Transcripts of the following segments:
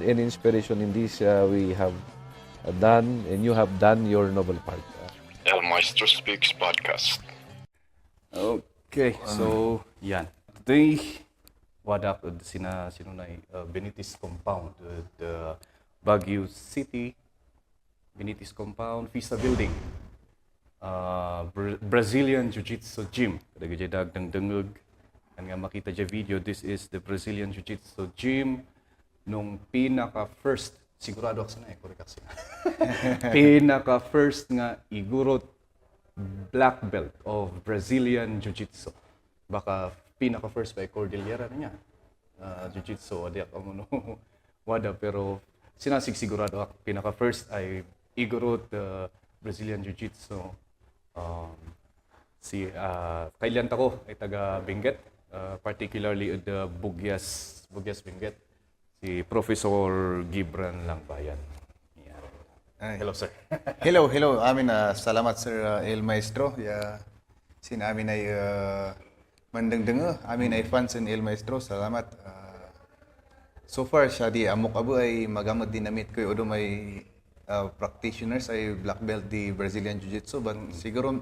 Any inspiration in this we have done, and you have done your noble part. El Maestro Speaks podcast. Okay, so yan. Today, wadak sinunay Benitez Compound, the Baguio City Benitez Compound, Vista Building, Brazilian Jiu-Jitsu Gym. Kada gid dagdangdangog. Ang nga makita dyan video, this is the Brazilian Jiu-Jitsu Gym nung pinaka-first, sigurado ako sana correct kasi. Pinaka-first nga igurot black belt of Brazilian Jiu-Jitsu. Baka pinaka-first by Cordillera niya. Jiu-Jitsu, adi ako mo wada, pero sinasig sigurado ako. Pinaka-first ay igurot Brazilian Jiu-Jitsu. Kailan tako ay taga Benguet, particularly the Bugyas Benguet. Si Professor Gibran Langbayan. Yeah. Hello, sir. Hello. Amin salamat Sir El Maestro. Amin ay mandangdang amin ay fans in El Maestro. Salamat. So far siya di amok abo ay magamot dinamit ko odo may practitioners ay black belt di Brazilian Jiu-Jitsu, but siguro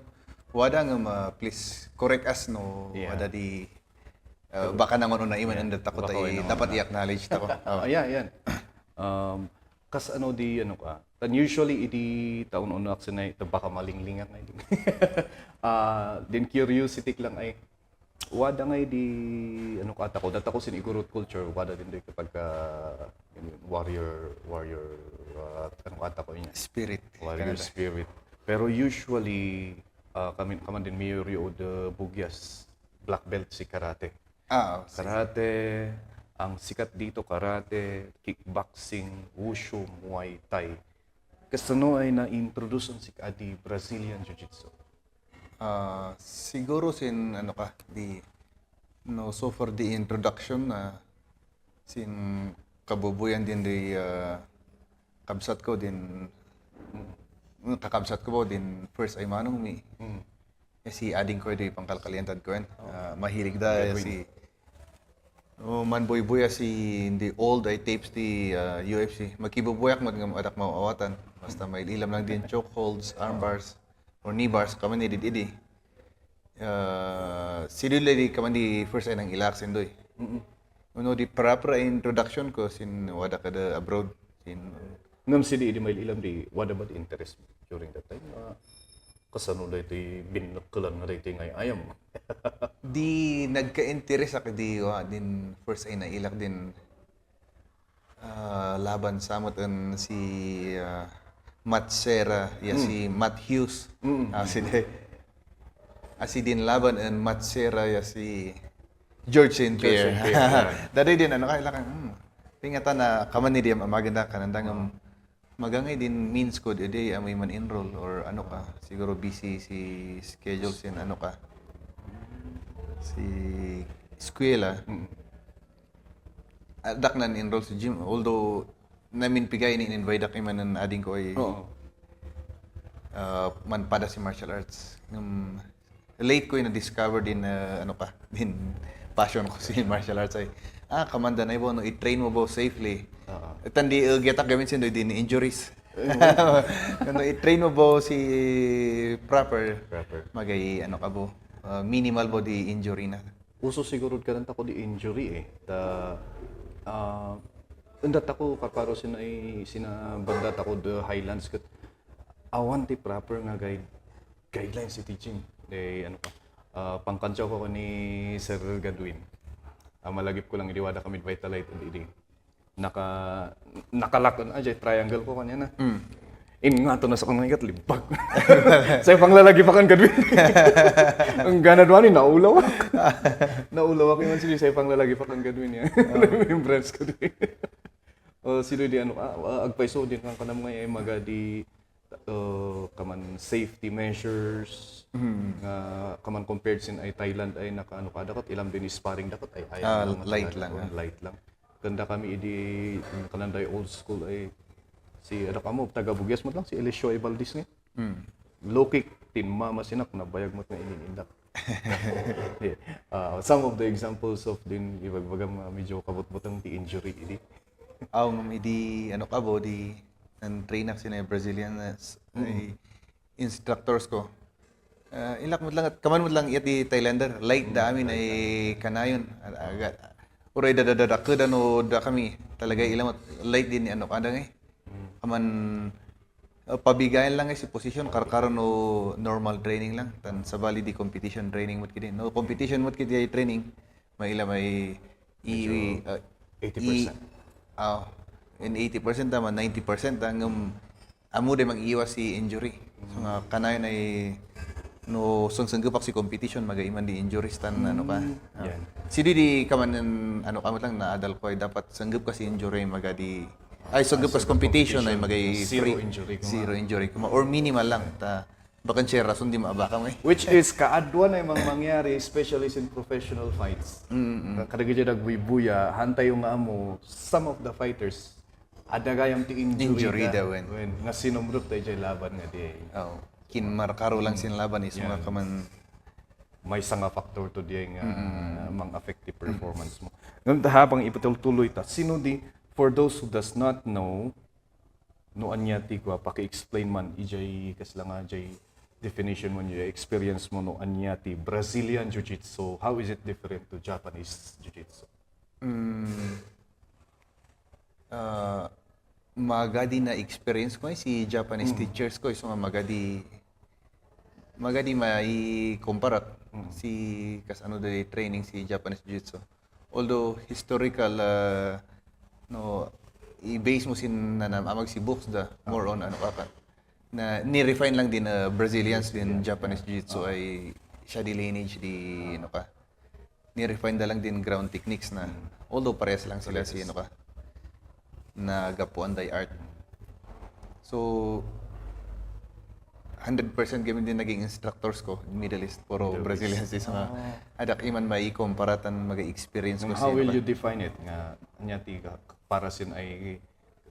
wada nga please correct us no, wada di baka nangon na iman ang takot ay dapat i-acknowledge ta ko. Yan. Kas ano di ano ka. Tan usually idi taon unak sinay baka malinglingan na idi. Din curiosity lang ay wada ngay di ano ka tako data ko sinigurot culture wada din di kapag warrior ano ka tako niya Spirit. warrior spirit. Pero usually kami din mayori o the Bugyas black belt si karate. Karate, ang sikat dito karate, kickboxing, wushu, muay thai. Kasano ay na-introduce ang di Brazilian Jiu-Jitsu? Siguro so for the introduction sin kabubuyan din di kabsat ko din kakabsat ko din first ay manong mi. Si ading ko di pangkalkalientad ko mahilig da si manboy-boya si the old ay tapes di UFC. Magkibubuyak mo ng adak mawawatan. Basta may ilam lang din chokeholds, arm bars, or knee bars. Kaman ni didi. Sidulay di kaman di first ay nang ilaksin doy. Uno di proper introduction ko sin wada kada abroad. Ngam si di may ilam di wada ba di interest during that time? Kasano da ito binakalan na ito ngay ayam. Di nagka-interest ako din first ay nailak din laban samot si Matt Serra, si Matt Hughes. Si din laban and Matt Serra si George St. Pierre. Dati din kailangan tingatan na kaman ni di maganda kanandang magangay din means ko edi may man enroll or ano ka siguro busy si schedule sin ano ka si eskwela adak nan enroll sa gym, although namin pigay ni invite ak man an ading ko ay man pada si martial arts late ko na discover din din passion ko si martial arts ay kamanda na ibo no i-train mo bo safely. Tandi getak gamin sin din injuries. Kano i-train mo bo si proper. Magay ka bo minimal body injury na. Uso siguro ka nang tako di injury undat ako kakaro sinabandat ako the Highlands kat awan ti proper nga guidelines si teaching pangkansyaw ko ni Sir Gadwin. Malagip ko lang idiwada kami Vitalite hindi nakalak aja triangle ko kanya na. Nga to na sa kanang ikat libag. Sa panglalagi pa kan Gadwin. Ang gana duani naulaw. Naulaw ako man sila sa panglalagi pa kan Gadwin niya. Remembrance ko di. Sila di agpaiso din kan kanam ngay magadi kaman safety measures kaman compared sin ay Thailand ay nakaano ka dapat ilam din sparring dapat ay light lang. Ganda kami kananday old school ay si mo taga Bugyas mo lang si Eliseo Valdez nga. Low kick tinmama sinak na bayag mo nga inindak. Some of the examples of din ibagbagang medyo kabut-butang ti injury idi. Aw ngam idi ano ka bo di nan train ako sina Brazilian ay instructors ko. Ilak mo lang at kaman mo lang iti Thailander. Light da amin ay kanayon. Agad. Uray da kedano da kami. Talaga ilamat light din ni ano kada ngay. Kaman pabigayan lang si position karkaron no normal training lang tan sa bali di competition training mo kidi. No competition mo kidi ay training. May ila may 80%. In 80% naman 90% hanggang amo de mag-iwas si injury. So nga kanayon ay no sungsunggap si competition magaiman di injuries tan ano ka. Yan. Si di ka man ano ka lang na adult ko ay dapat sanggap ka si injury magadi ay sanggap ka sa competition ay magay Zero free. injury kuma. Zero injury kuma or minimal lang ta bakan siya rason di maabaka mo eh. Which is kaadwan ay mga mangyari, especially in professional fights. Kada gaya nagbuy-buya, hantay yung nga mo, some of the fighters, ada gayam ti Injury da. daw, wen. Nga sinumrup tayo dyan laban nga di. Oh, kinmarkaro lang sinlaban is mga kaman May sanga factor to di nga mang affect the performance mo. Ngayon habang ipatuloy ta, sino di, for those who does not know, no anya ti kwa, paki-explain man, ijay kaslanga, jay definition mo niya, experience mo no anya ti Brazilian Jiu-Jitsu. How is it different to Japanese Jiu-Jitsu? magadi na experience ko si Japanese teachers ko so magadi mai kumparat si kas ano de training si Japanese Jiu-Jitsu. Although historical no i-base mo sin nanam amag si books da more on ano ka na ni-refine lang din Brazilians din Japanese Jiu-Jitsu ay siya di lineage di ano ka ni-refine da lang din ground techniques na although parehas lang sila si ano ka na gapuan day art. So 100% kami din naging instructors ko in Middle East puro Brazilians is mga adak iman may komparatan mag-experience ko How will you define it nga anya ti para sin ay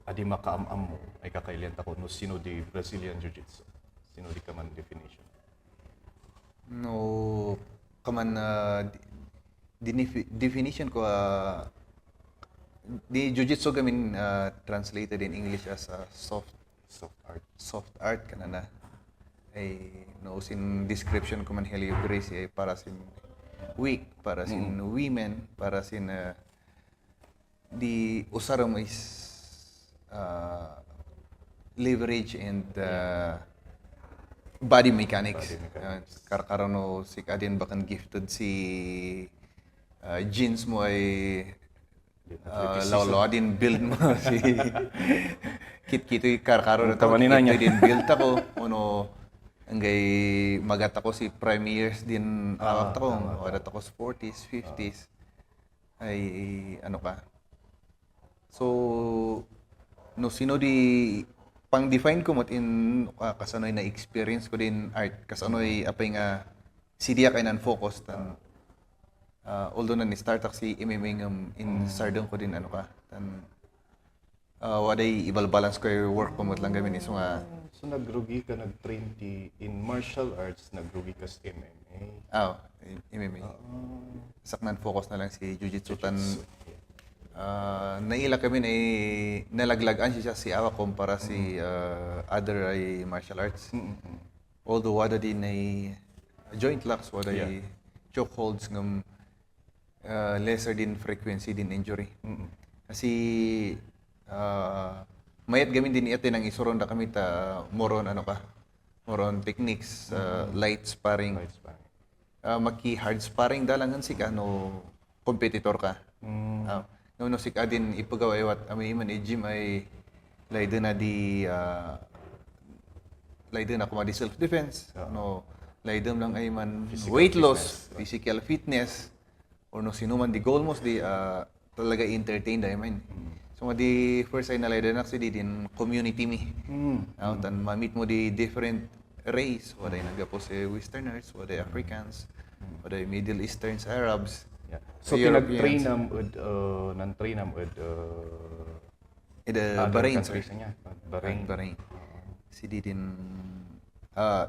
adi makaamam mo ay kakailent ako no sino di Brazilian Jiu-Jitsu? Sino di ka man definition? No kaman definition ko di Jiu-Jitsu gamin translated in English as soft art kanana ay no sin description ko man Helio Gracie ay para sin weak para sin women para sin di usaram is leverage and body mechanics. Karkarano si kadin bakan gifted si jeans mo ay law din build mo si kit-kito karkaro na Tamanina niya. din build ako ono angay magat ako si premiers din awak ako wadat ako sa 40s 50s ay ano ka so no sino di pang define ko mo in kasanoy na experience ko din art kasanoy apay nga sidia kay nan focus tan although na ni-start ako si MMA ngam in sardong ko din ano ka tan waday balance ko yung work ko mo lang gamin so nga So nagrugi ka nag-train in martial arts, nagrugi ka sa MMA. MMA saknan focus na lang si Jiu-Jitsu tan naila kami na nalaglagan siya si awa kumpara si other ay martial arts although wada din ay joint locks wada ay choke holds ngam lesser din frequency din injury. Kasi mayat gamin din ite nang isuron da kami ta moron ano ka. Moron techniques, light sparring. Maki hard sparring dalangan si no competitor ka. No si din ipagawa wat amin man gym ay laydo na di laydo na kuma di self defense. No laydo lang ay man weight loss, physical fitness. Or no sino man di goal most di talaga entertain da man. So di first ay nalay din si din community mi. Tan ma-meet mo di different race, waday nagapo si Westerners, waday Africans, waday Middle Easterns, Arabs. So pinag-train nam nan-train nam Bahrain, sir. Bahrain. Si din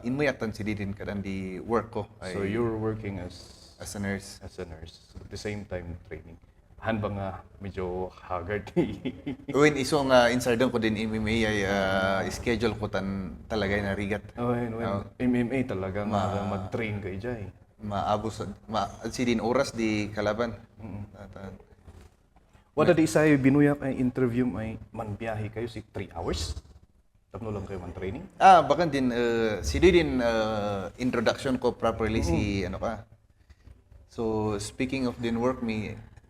inmuyatan si din kadan di work ko. So you're working as a nurse. at the same time training. han ba nga medyo haggard. When iso nga insardon ko din MMA ay schedule ko talaga na rigat. MMA talaga mag-train kay Jay. Maabos si din oras di kalaban. Wala di isa binuyak ay interview ay manbiyahe kayo si 3 hours. Tapno lang kayo man training. Bakan din si din introduction ko properly si ano ka. So speaking of din work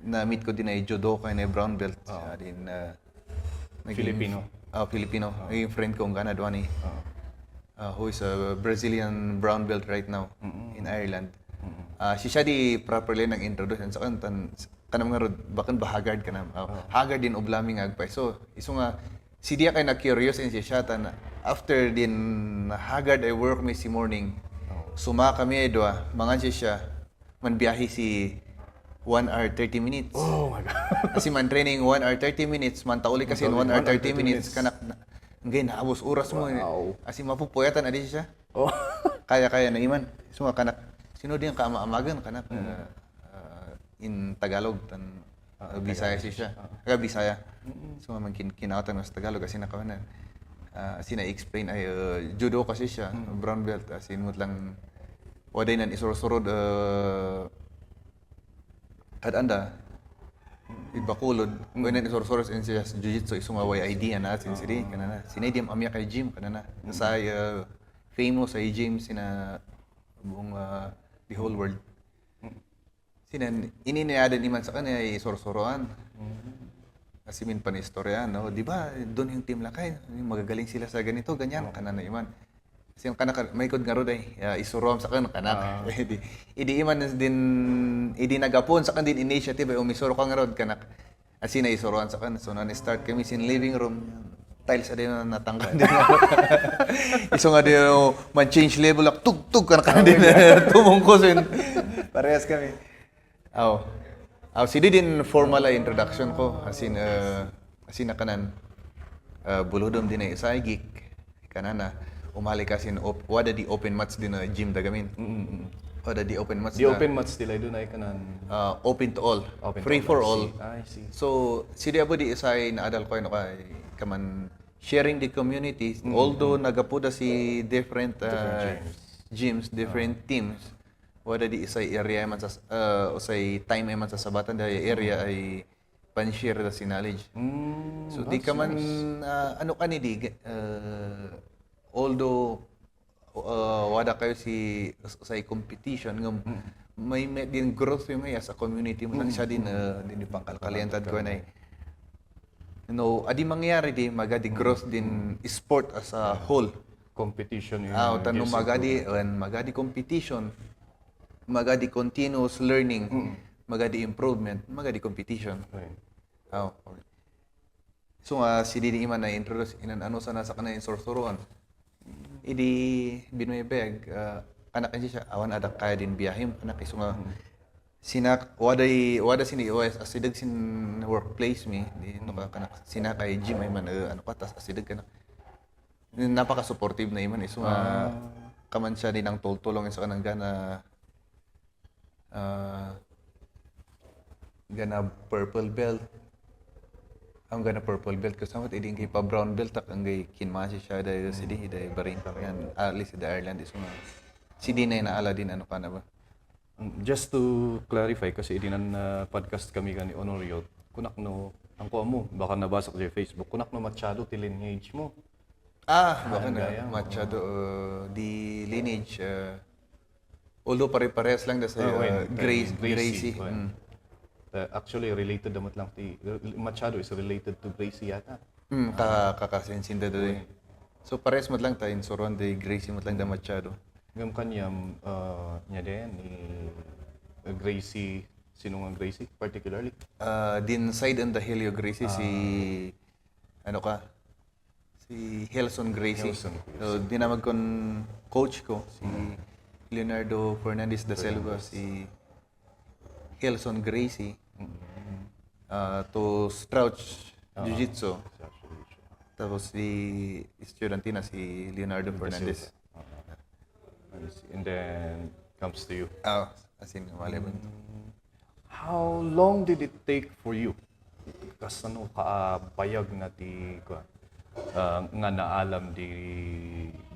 na meet ko din ay judo kay na brown belt din Filipino. Filipino. Yung friend ko nga na doon who is a Brazilian brown belt right now in Ireland. Siya di properly nang introduce sa kanam nga rod bakan bahagard kanam. Haggard din oblaming agpay. So iso nga si dia kay na curious in siya after din haggard I work si morning. Suma kami ay doa mangan siya man biyahe si 1 hour 30 minutes. Oh my God. Kasi man training 1 hour 30 minutes, man tauli kasi 1 hour 30 minutes kanak ngay naabos oras mo. Kasi mapupuyatan adi siya. Oh. Kaya na iman. So kanak sino din ka amagan kanak in Tagalog Bisaya siya. Bisaya. So man kinautan sa Tagalog kasi nakawan sina-explain ay judo kasi siya, brown belt as in lang waday nan isurod at anda ibakulod when isurod in siya jiu-jitsu isong away idea na sinsiri kanana sinay amya kay gym kanana sa famous ay gym sina buong the whole world sinan ininiadan iman sa kanya ay sorsoran kasi min panistorya no di ba doon yung team lakay magagaling sila sa ganito ganyan kanana iman kasi yung kanak may kod nga rod ay isurom sa kan kanak idi iman din idi nagapon sa kan din initiative ay umisuro ka nga rod kanak asina isuroan sa kan so na start kami sin living room tiles adi na natanggal din iso nga din man change level ak tug kan din tumungkosin parehas kami sidi din formal introduction ko asin na kanan buludom din ay isa geek kanana umali kasi wada di open mats din na gym dagamin. Wada di open mats. Di open mats nila doon ay kanan open to all. Open Free to for all. all. I see. So si abo di isay na adal ko kay kaman sharing the community although nagapuda si different gyms, different teams. Wada di isay area man sa usay time man sa sabatan dahil area ay pan-share da si knowledge. So di ka man ano ka ni di although wada kayo sa competition ng may din growth yung sa community mo lang siya din din pangkalkaliantad ko na adi mangyari di magadi growth din sport as a whole competition yung tanong magadi competition magadi continuous learning magadi improvement magadi competition so si Didi Iman na introduce ano sana sa kanang sorsoron idi Binoy Beg anak siya awan ada kaya din biyahim anak iso nga sinak wada sini OS asidag sin workplace mi di no ka kanak sinakay gym ay man ano ka tas asidag kana napaka supportive na iman iso nga kaman siya din ang tultulong sa kanang gana purple belt ang gana purple belt kasama iding kay pa brown belt tak ang gay kinmasi siya dahil sidi dahil barin yan at least the Ireland is mga sidi na naala din ano kana ba just to clarify kasi idinan podcast kami kani Honorio kunak no ang ko mo baka nabasa ko sa Facebook kunak no Machado ti lineage mo baka na Machado di lineage although pare-parehas lang sa Gracie. Actually, related damat lang Machado is related to Gracie yata. Kakasensinda doon. So parehas mo lang tayo insuron de Gracie mo lang da Machado. Ngam kanyam niya din ni Gracie, sino nga Gracie particularly? Din side on the Helio Gracie si Helson Gracie. So dinamag kon coach ko si Leonardo Fernandez da Silva si Helson Gracie to Strouch Jiu-Jitsu. Tapos si estudiantina si Leonardo Fernandez. And then comes to you. As in, malibang. how long did it take for you? Kas ano kabayag na ti nga naalam di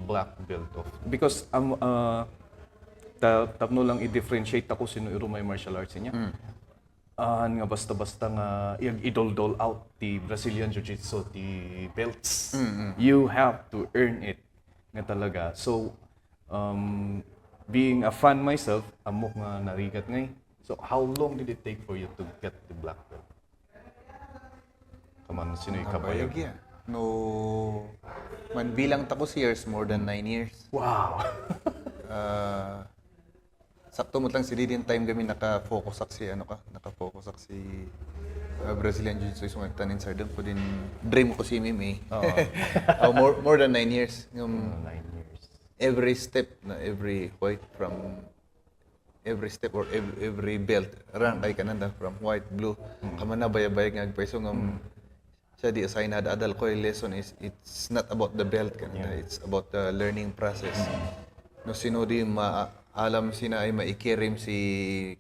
black belt of because tapno lang i-differentiate ako sino iro may martial arts niya. Nga basta-basta nga i-dole out the Brazilian Jiu-Jitsu, the belts. You have to earn it nga talaga. So, being a fan myself, amok nga narigat ngay. So, how long did it take for you to get the black belt? Kaman, sino yung kabayag? Kabayag yan. No, man bilang tapos years, more than 9 years. Wow! Sakto mo lang si din time kami naka-focus si Brazilian Jiu-Jitsu so tanin sa doon ko din dream ko si MMA. More than 9 years. Yung 9 years. every step na every white from every step or every belt rank kay kananda from white blue kaman na bayag nga agpeso ngam siya di assign na adal ko yung lesson is it's not about the belt kananda it's about the learning process. No sino di alam sina ay maikirim si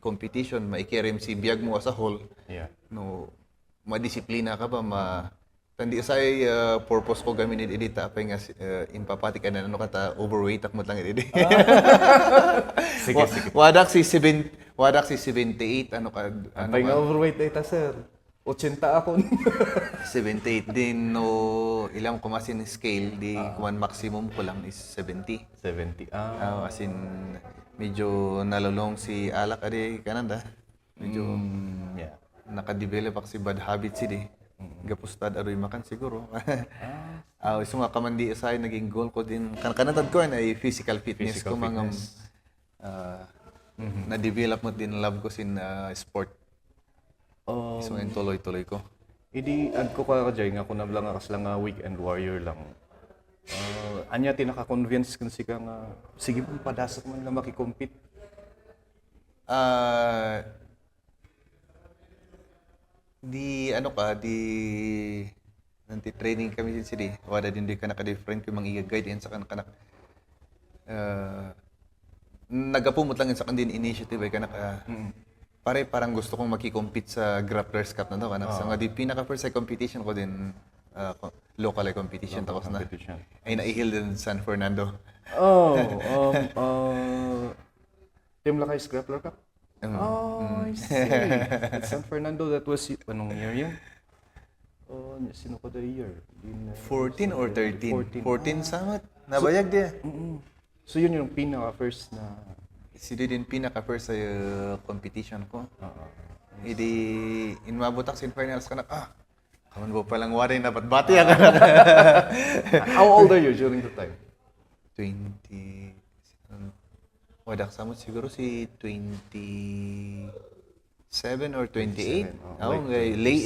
competition, maikirim si biyag mo as a whole. Yeah. No, madisiplina ka ba, tandi say purpose ko gamin edita apay nga impapati ka na ano kata overweight ak mo lang edit. Sige. Wadak si 78 ano ka Apay nga overweight ay ta, sir. 80 ako. 78 din no ilang kumasin scale di kuman maximum ko lang is 70. 70. As in medyo nalulong si alak adi kananda. Medyo Yeah. naka-develop ak si bad habits di. Gapustad aroy makan siguro. Iso nga kamandi asay naging goal ko din kanatad ko ay physical fitness ko mga na-develop mo din love ko sin sport. So yung tuloy-tuloy ko. Idi ad ko ka jay nga kun lang akas lang nga weekend warrior lang. Anya tinaka-convince kan si ka nga sige mo padasat man nga maki-compete. Di nanti training kami sin sidi. Wala din di ka naka-different ko mang i-guide yan sa kanak. Nagapumot lang yan sa kandin initiative ay kanak. Parang gusto kong maki-compete sa Grapplers Cup na daw. Sa nga di pinaka-first competition ko din local competition tapos na. Ay naihil din San Fernando. Team Lakay Grappler Cup? I see. At San Fernando, that was, anong year yun? Sino ko the year? 14 or 13? 14 samat. Nabayag dia. So yun yung pinaka-first na... Si din pinaka-first sa competition ko. Idi, inmabutak sin finals ka na, kaman mo palang wari na patbati ka na. How old are you during the time? 20... Wadak samot siguro si 27 or 28.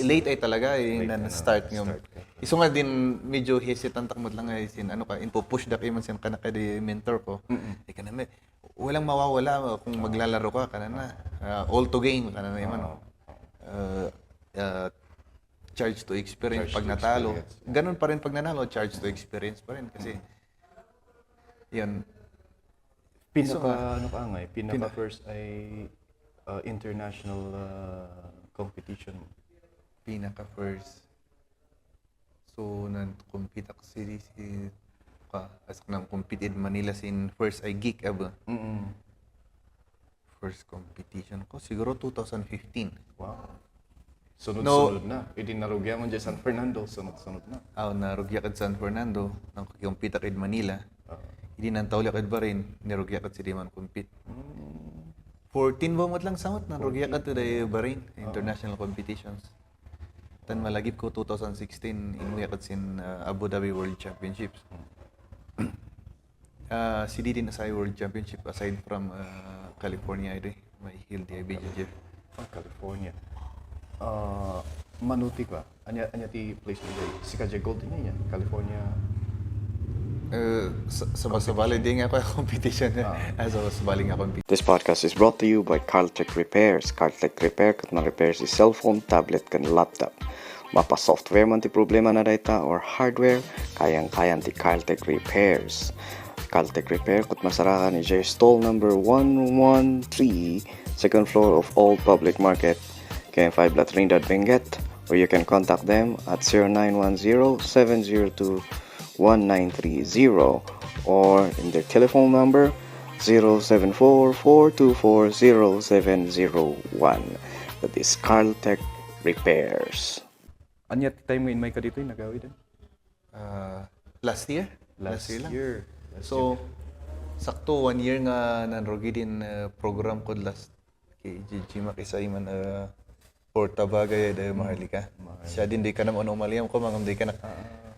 Late ay talaga na-start ng. Iso nga din medyo hesitant takmod lang ay sin ano ka push da kay man sin kana kay mentor ko. Kanana walang mawawala kung maglalaro ka kanana. All to gain kanana man. Charge to experience pag natalo. Ganun pa rin pag nanalo, charge to experience pa rin kasi yan. Pinaka first ay international competition. Pinaka first. So nan-compete ako si as nang competed Manila sin first ay geek aba. First competition ko siguro 2015. Wow. Sunod-sunod na. Hindi narugya mo dyan San Fernando, sunod-sunod na. Narugya kad San Fernando, nang compete kid Manila. Hindi nang tawla kad ba rin, nirugya kad si Diman compete. 14 ba mat lang samot, narugya kad to the Bahrain, international competitions. Tan malagip ko 2016, inuya kad sin Abu Dhabi World Championships. Si din asay World Championship aside from California ide, may hill di IBJJF. California. Manuti ka. Anya ti place mo dyan. Si Kajay Gold din yan. California. Sabali din nga ako competition. Sabali nga competition. This podcast is brought to you by Carltech Repairs. Carltech Repair kat na repairs si cellphone, tablet, kan laptop. Mapa software man ti problema na data or hardware, kayang-kayan ti Carltech Repairs. Carltech Repair kat masarakan ni J stall number 113, second floor of Old Public Market, KM5 La Trinidad Benguet, or you can contact them at 0910-702-1930 or in their telephone number 074-424-0701. That is Carltech Repairs. Anya time ngayon may ka dito yung nagawi din? Last year? Last lang. year. So, sakto 1 year nga nanrogi din program ko last kay Gigi Makisay man Porta Bagay Maharlika. Siya din di ka naman anomaliyam ko mangam di ka na.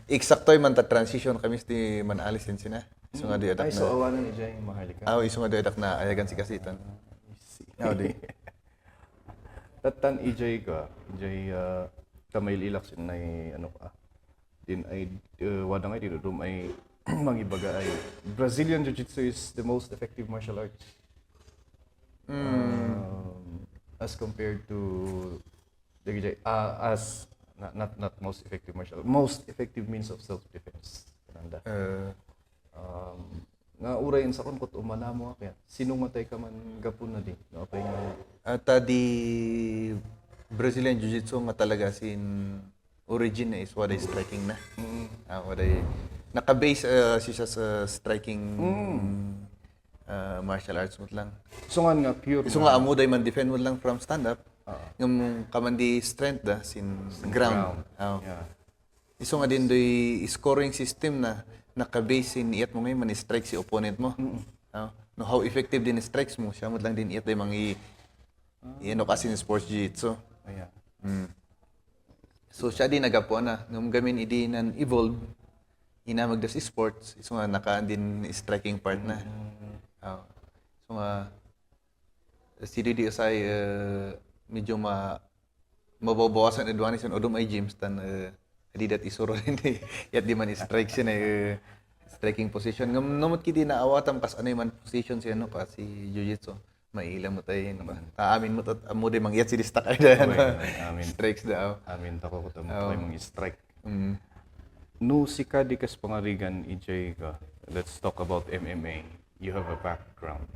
Eksakto man ta transition kami di man alis din sina. So nga di adak Ay, so awanan ni Jay Maharlika. iso nga di adak na ayagan si Kasitan. Di. Tatan EJ ka, EJ kamay ilak sin ay ano ka. Din ay wala nga dito dum ay mangibaga ay Brazilian Jiu-Jitsu is the most effective martial arts. As compared to the as not most effective martial art, most effective means of self-defense. Kananda. Nga urayin sa kon kot umana mo kaya sino matay ka man gapon na di no pay nga At di Brazilian Jiu-Jitsu nga talaga sin origin is what is striking na. What ay naka-base siya sa striking martial arts mo lang. so nga pure So nga amo day man defend mo lang from stand up. Yung kamandi strength da sin ground. Yeah. Iso nga din doy scoring system na naka-base sin iat mo ngayon man strike si opponent mo. No how effective din strikes mo siya mo lang din iat day mangi ano kasi ni sports jiu-jitsu. Ayan. So siya din nagapuan na ngam gamin idi nan evolve inamag das sports iso nga nakaan din striking part na. So nga si Didi Usay medyo mababawasan advantage on odom ay gyms tan di dat isuro rin yat di man strike siya na striking position ngam namot kidi na awatam kas anay man position siya no pa si jiu-jitsu maila mo tayo no ba amin mo tat amo di mangyat si distak ay da Amin. strikes daw. Amin tako ko tamo kay mga strike. Mm. No si ka di kas pangarigan EJ ka. Let's talk about MMA. You have a background.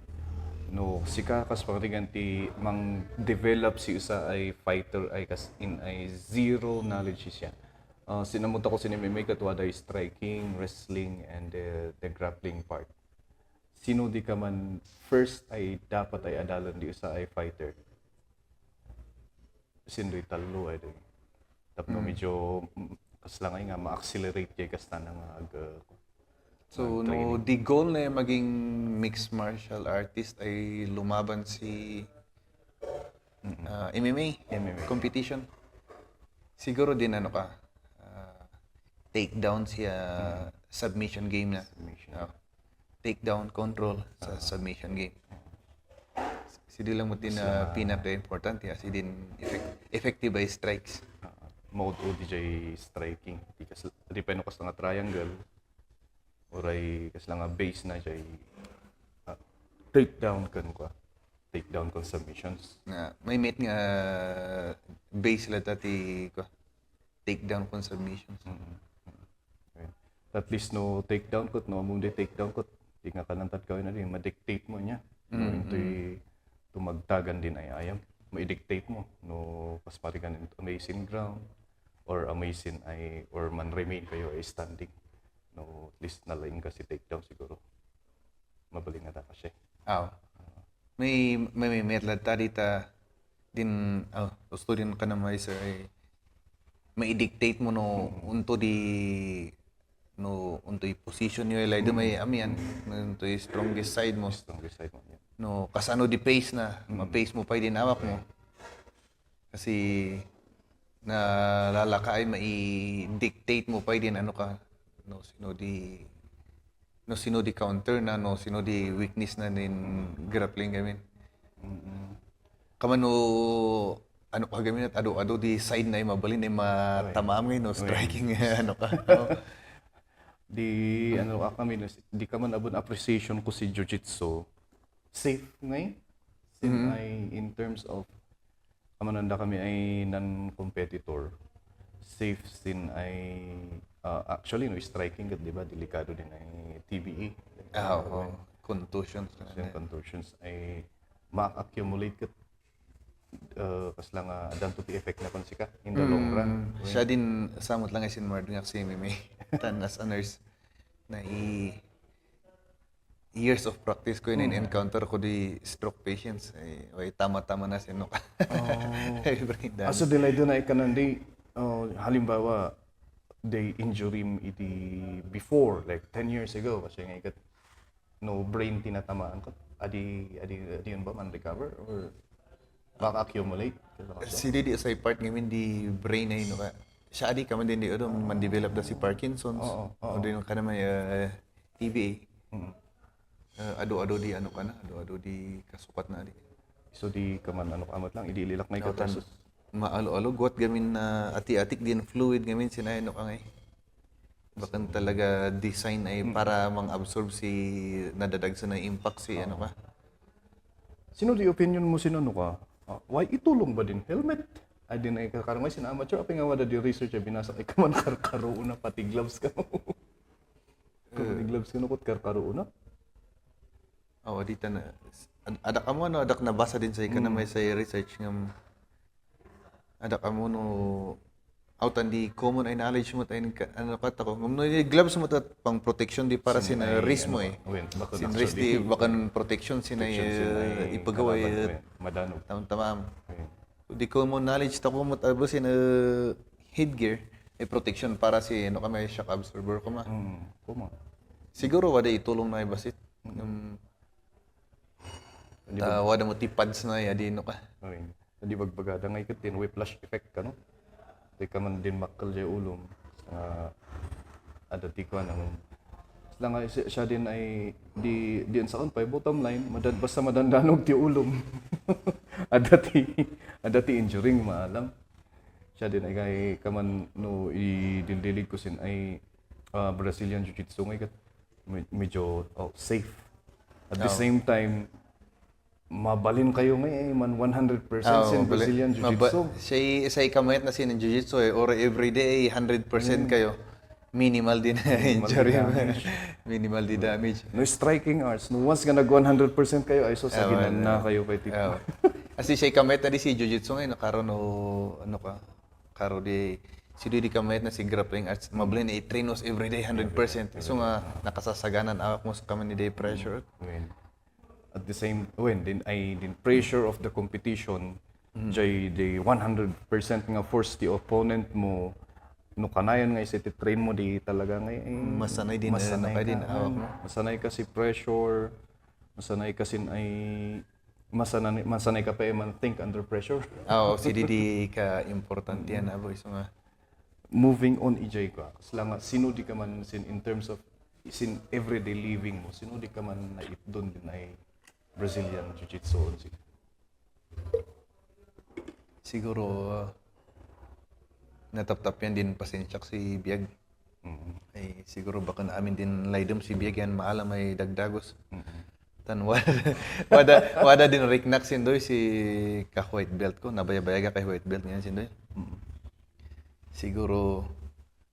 No si ka kas pangarigan ti mang develop si usa ay fighter ay kas in ay zero knowledge siya. Sinamunta ko sa MMA katwa day striking, wrestling and the grappling part. Sino di ka man first ay dapat ay adalan di usa ay fighter. Sindoy talo ay di. Tapno medyo kaslang nga ma-accelerate jay kasta na nga So no the goal na maging mixed martial artist ay lumaban si MMA competition. Siguro din ano ka takedown siya submission game na. Takedown control sa submission game. Si di lang mo din na pinaka-important si din effective by strikes. Mode o DJ striking. Di kas depende kas nga triangle. Oray kas lang nga base na jay takedown kan ko. Takedown kon submissions. Na may mate nga base la tati ko takedown kon submissions. At least no takedown ko, no mundi takedown ko. Di nga kanantad ka na rin, ma-dictate mo niya. No, into'y tumagtagan din ay ayam. Ma-dictate mo. No, pasparigan into amazing ground or amazing ay, or man remain kayo ay standing. No, at least nalaing ka si takedown siguro. Mabaling na ta siya. May metlad ta dita din gusto din ka na may sir ay ma-dictate mo no unto di no untoy position niyo ilay may amian untoy strongest side mo Yan. no kasano di pace na ma-pace mo pa din awak mo kasi na lalakaay mai-dictate mo pa din ano ka no sino di counter na no sino di weakness na din grappling gamin kamano ano ka gamin at ado di side na mabalin ay matamaam ngayon no striking ano ka no? Di ano kami di ka man abon appreciation ko si jiu-jitsu safe ngay ay in terms of kamananda kami ay non-competitor safe sin ay actually no striking di ba delikado din ay TBE contusions contortions ay ma-accumulate kat kasla nga dan to the effect na kon sika in the long run. Siya din, samot lang ay sinmard nga kasi may tan as a nurse na years of practice ko yun encounter ko di stroke patients ay tama-tama na sinok. Every day. Aso dilay doon ay kanandi halimbawa they injury mo iti before like 10 years ago kasi nga ikat no brain tinatamaan ko adi yun ba man recover or baka accumulate Si Didi sa part ngayon di brain na yun ka. Siya adi ka man din di man develop da si Parkinson's. O din ka na may TBA. Ado-ado di ano ka na, ado-ado di kasukat na adi. so di ka man ano kamot lang idililak na ikaw Maalo-alo, guwat gamin na ati-atik din fluid gamin sinayano ka ngay. Bakan talaga design ay para mang-absorb si nadadag sa na impact si ano ka. sino di opinion mo sino ano ka why itulong ba din helmet ay din ay karong may sina amateur aping nga wada di research ay binasa kay kaman karkaro una pati gloves ka mo pati gloves ka no kot karkaro una. Oh, dita na. Adak ka mo, no? Adak nabasa din sa na may sa research ng adak ka mo, no? Outan di common ay knowledge mo tayo ano kat ako. No, gloves mo tat pang protection di para sina wrist mo eh. Sin wrist di bakan protection sina ipagawa madanog. Tamam. Di common knowledge ta ko mo tabo sina headgear ay protection para si ano ka may shock absorber ko ma. Kuma. Siguro wada itulong na ibasit. Wada mo tipads na yadino ka. Okay. Hindi bagbagada nga ikat din whiplash effect ka no. Di ka man din makal jay ulom. Adati ko naman. Sila nga siya din ay di sa kon pa bottom line basta madandanog ti ulom. adati injuring maalam. Siya din ay kay kaman no idildilig ko sin ay Brazilian Jiu-Jitsu nga ikat medyo safe. At the same time mabalin kayo man 100% sin Brazilian Jiu-Jitsu. Siya kamayat na sin Jiu-Jitsu or everyday 100% kayo. Minimal din injury. Minimal di damage. No striking arts. No once nga nag 100% kayo ay so sabihan na kayo kay tipo. Kasi siya kamayat na di si Jiu-Jitsu ngayon nakaroon no ano ka. Karo di si di kamayat na si grappling arts. Mabalin i-train us everyday 100%. So nga nakasasaganan awak mo sa kaman ni day pressure. At the same din pressure of the competition jay the 100% nga force the opponent mo no kanayon nga isa train mo di talaga nga masanay din masanay ka si pressure masanay ka sin ay masanay ka pa man think under pressure si Didi ka importante yan aboy so nga moving on EJ ka sila nga sino di ka man sin in terms of sin everyday living mo sino di ka man naitdon din ay Brazilian Jiu-Jitsu siguro natap-tap yan din pasensyak si Biag. Ay siguro baka na amin din laydom si Biag yan maalam ay dagdagos. Tan wada din riknak sindoy si ka white belt ko nabaya-bayaga kay white belt niyan sindoy. Siguro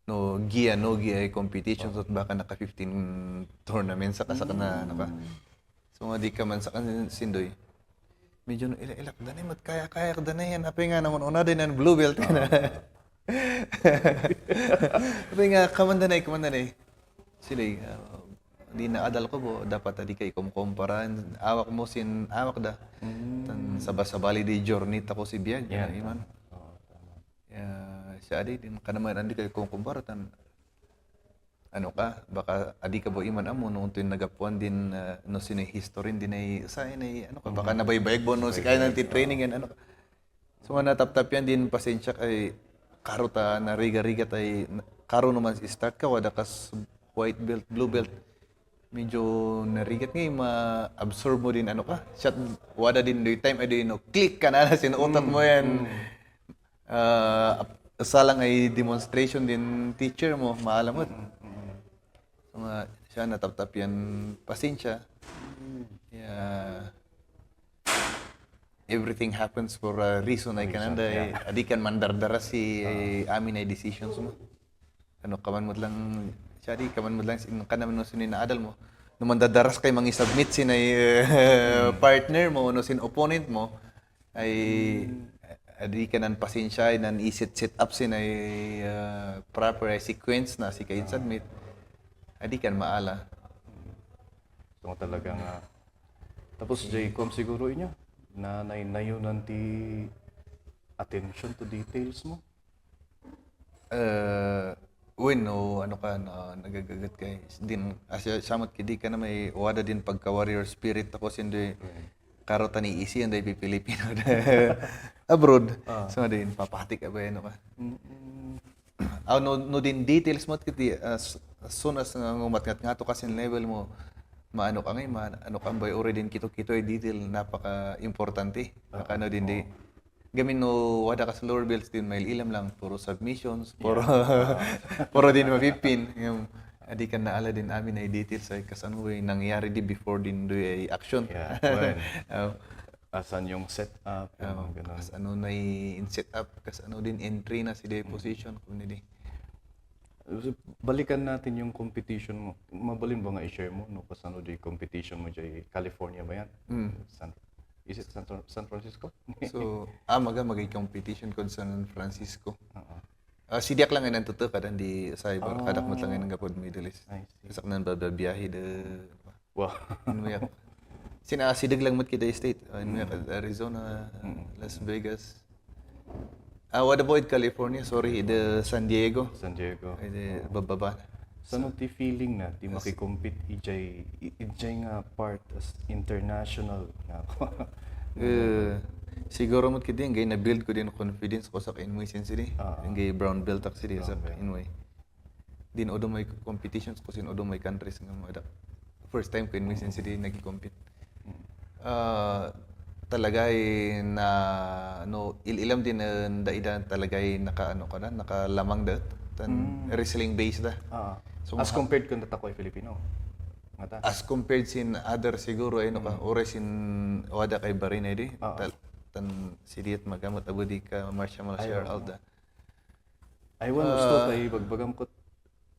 no gia ay competitions at baka naka 15 tournaments sa kasaka na ano ka. So nga di ka man sa sindoy. Medyo no ilak danay mat kaya danay yan apay nga naman una din ang blue belt ka na. Apay nga kamandanay. Sila di na adal ko bo dapat adi kay kumparan awak mo sin awak da. Tan sabali di journey ta ko si Biag iman. Siya adi din kanaman andi kay kumparatan. Ano ka baka adi ka bo iman amo no untoy nagapuan din no sinay history din ay sa inay ano ka baka nabaybayag bo no si kay nang training yan ano ka. So nga natap-tap yan din pasensya kay karo ta na riga-riga tay karo naman start ka wada kas white belt blue belt medyo narigat ngay ma-absorb mo din ano ka shot wada din do time ay no click ka na sinuutat mo yan salang ay demonstration din teacher mo maalam mo so nga siya natap-tap yan pasensya everything happens for a reason ay kananda adi kan mandardara si amin ay decisions mo ano kaman mo lang siya di kaman mo lang kanaman no sinin na adal mo no mandadaras kay mangi-submit sin ay partner mo no sin opponent mo ay adi ka nan pasensya nan isit set up sin ay proper ay sequence na si kain submit adi kan maala. Ito nga talagang... tapos, Jacob, siguro niya, na nayunan ti attention to details mo. No, ano ka, nagagagat kay din samot kidi ka na may wada din pagka warrior spirit ako sindi karota ni isi anday pi Pilipino abroad. So din papati ka ba ano ka. No din details mo kiti as soon as ngumat nga to kasi level mo maano ka ngay ano ka ba already din kito-kito ay detail napaka importante. Nakano din di gamin no wada ka sa lower belts din may ilam lang puro submissions puro din mapipin yung adi kan naala din amin ay details ay kasano ay nangyari di before din do ay action Asan yung setup, yung ganun. kasano na in setup kasano din entry na si position kung hindi Balikan natin yung competition mo. Mabalin ba nga i-share mo? No? Kasano di competition mo dyan? California ba yan? Is it San Francisco? so magay competition ko sa San Francisco. Sidiak lang ay nantuto kadan di cyber kadakmat lang ay nangapod Middle East. Kasak nan biyahe de Wow. Inuyak. Sinasidag lang mat kita state. Inuyak Arizona, Las Vegas. What about California? Sorry, the San Diego. San Diego. Ay de bababa. Sano ti feeling na di makikompete ijay nga part as international nga Siguro mo kiti ngay na build ko din confidence ko sa Inway Sensei. Ngay brown belt ak sidi sa Inway. Din odo may competitions ko sin odo may countries nga mo first time ko Inway Sensei nagi-compete. Talaga ay na ilam din daidan talaga ay nakalamang dat wrestling based da. So, as compared kung datakoy Filipino. Ngata. As compared sin other siguro ay ore sin wada kay Barin ay di tan sidiet magamot abudi ka martial art da. Ay gusto kay bagbagam ko.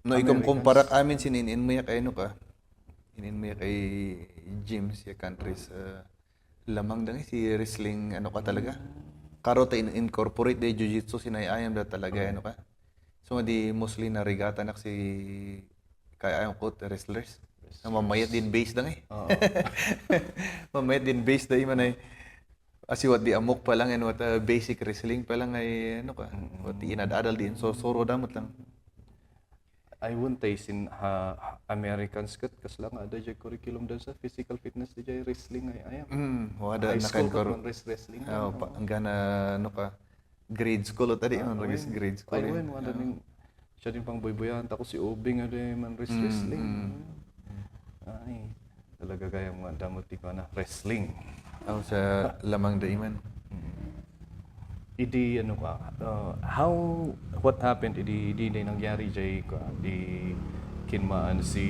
No ikom kumparak amin sin inmoy kay inmoy kay gym siya countries lamang dang si wrestling talaga. Karo ta incorporate de jiu-jitsu sinayayam da talaga ka. So di mostly na regata nak si kaya ayong quote wrestlers. Na mamayat din base dang mamayat din base dai man ay asiwat di amok pa lang and what basic wrestling pa lang ay what inadadal din so soro damot lang. I won't taste in Americans kat kas lang ada jay curriculum dan sa physical fitness di jay wrestling ay ayam. Wada high school nakagaro. wrestling. Ang gana grade school tadi man ragis grade school. Ay wala ning siya din pang boyboyan tako si Obing ada man wrestling. Ay talaga kaya mo damot ti na wrestling. Sa lamang daiman. Idi what happened idi nangyari jay di kinmaan si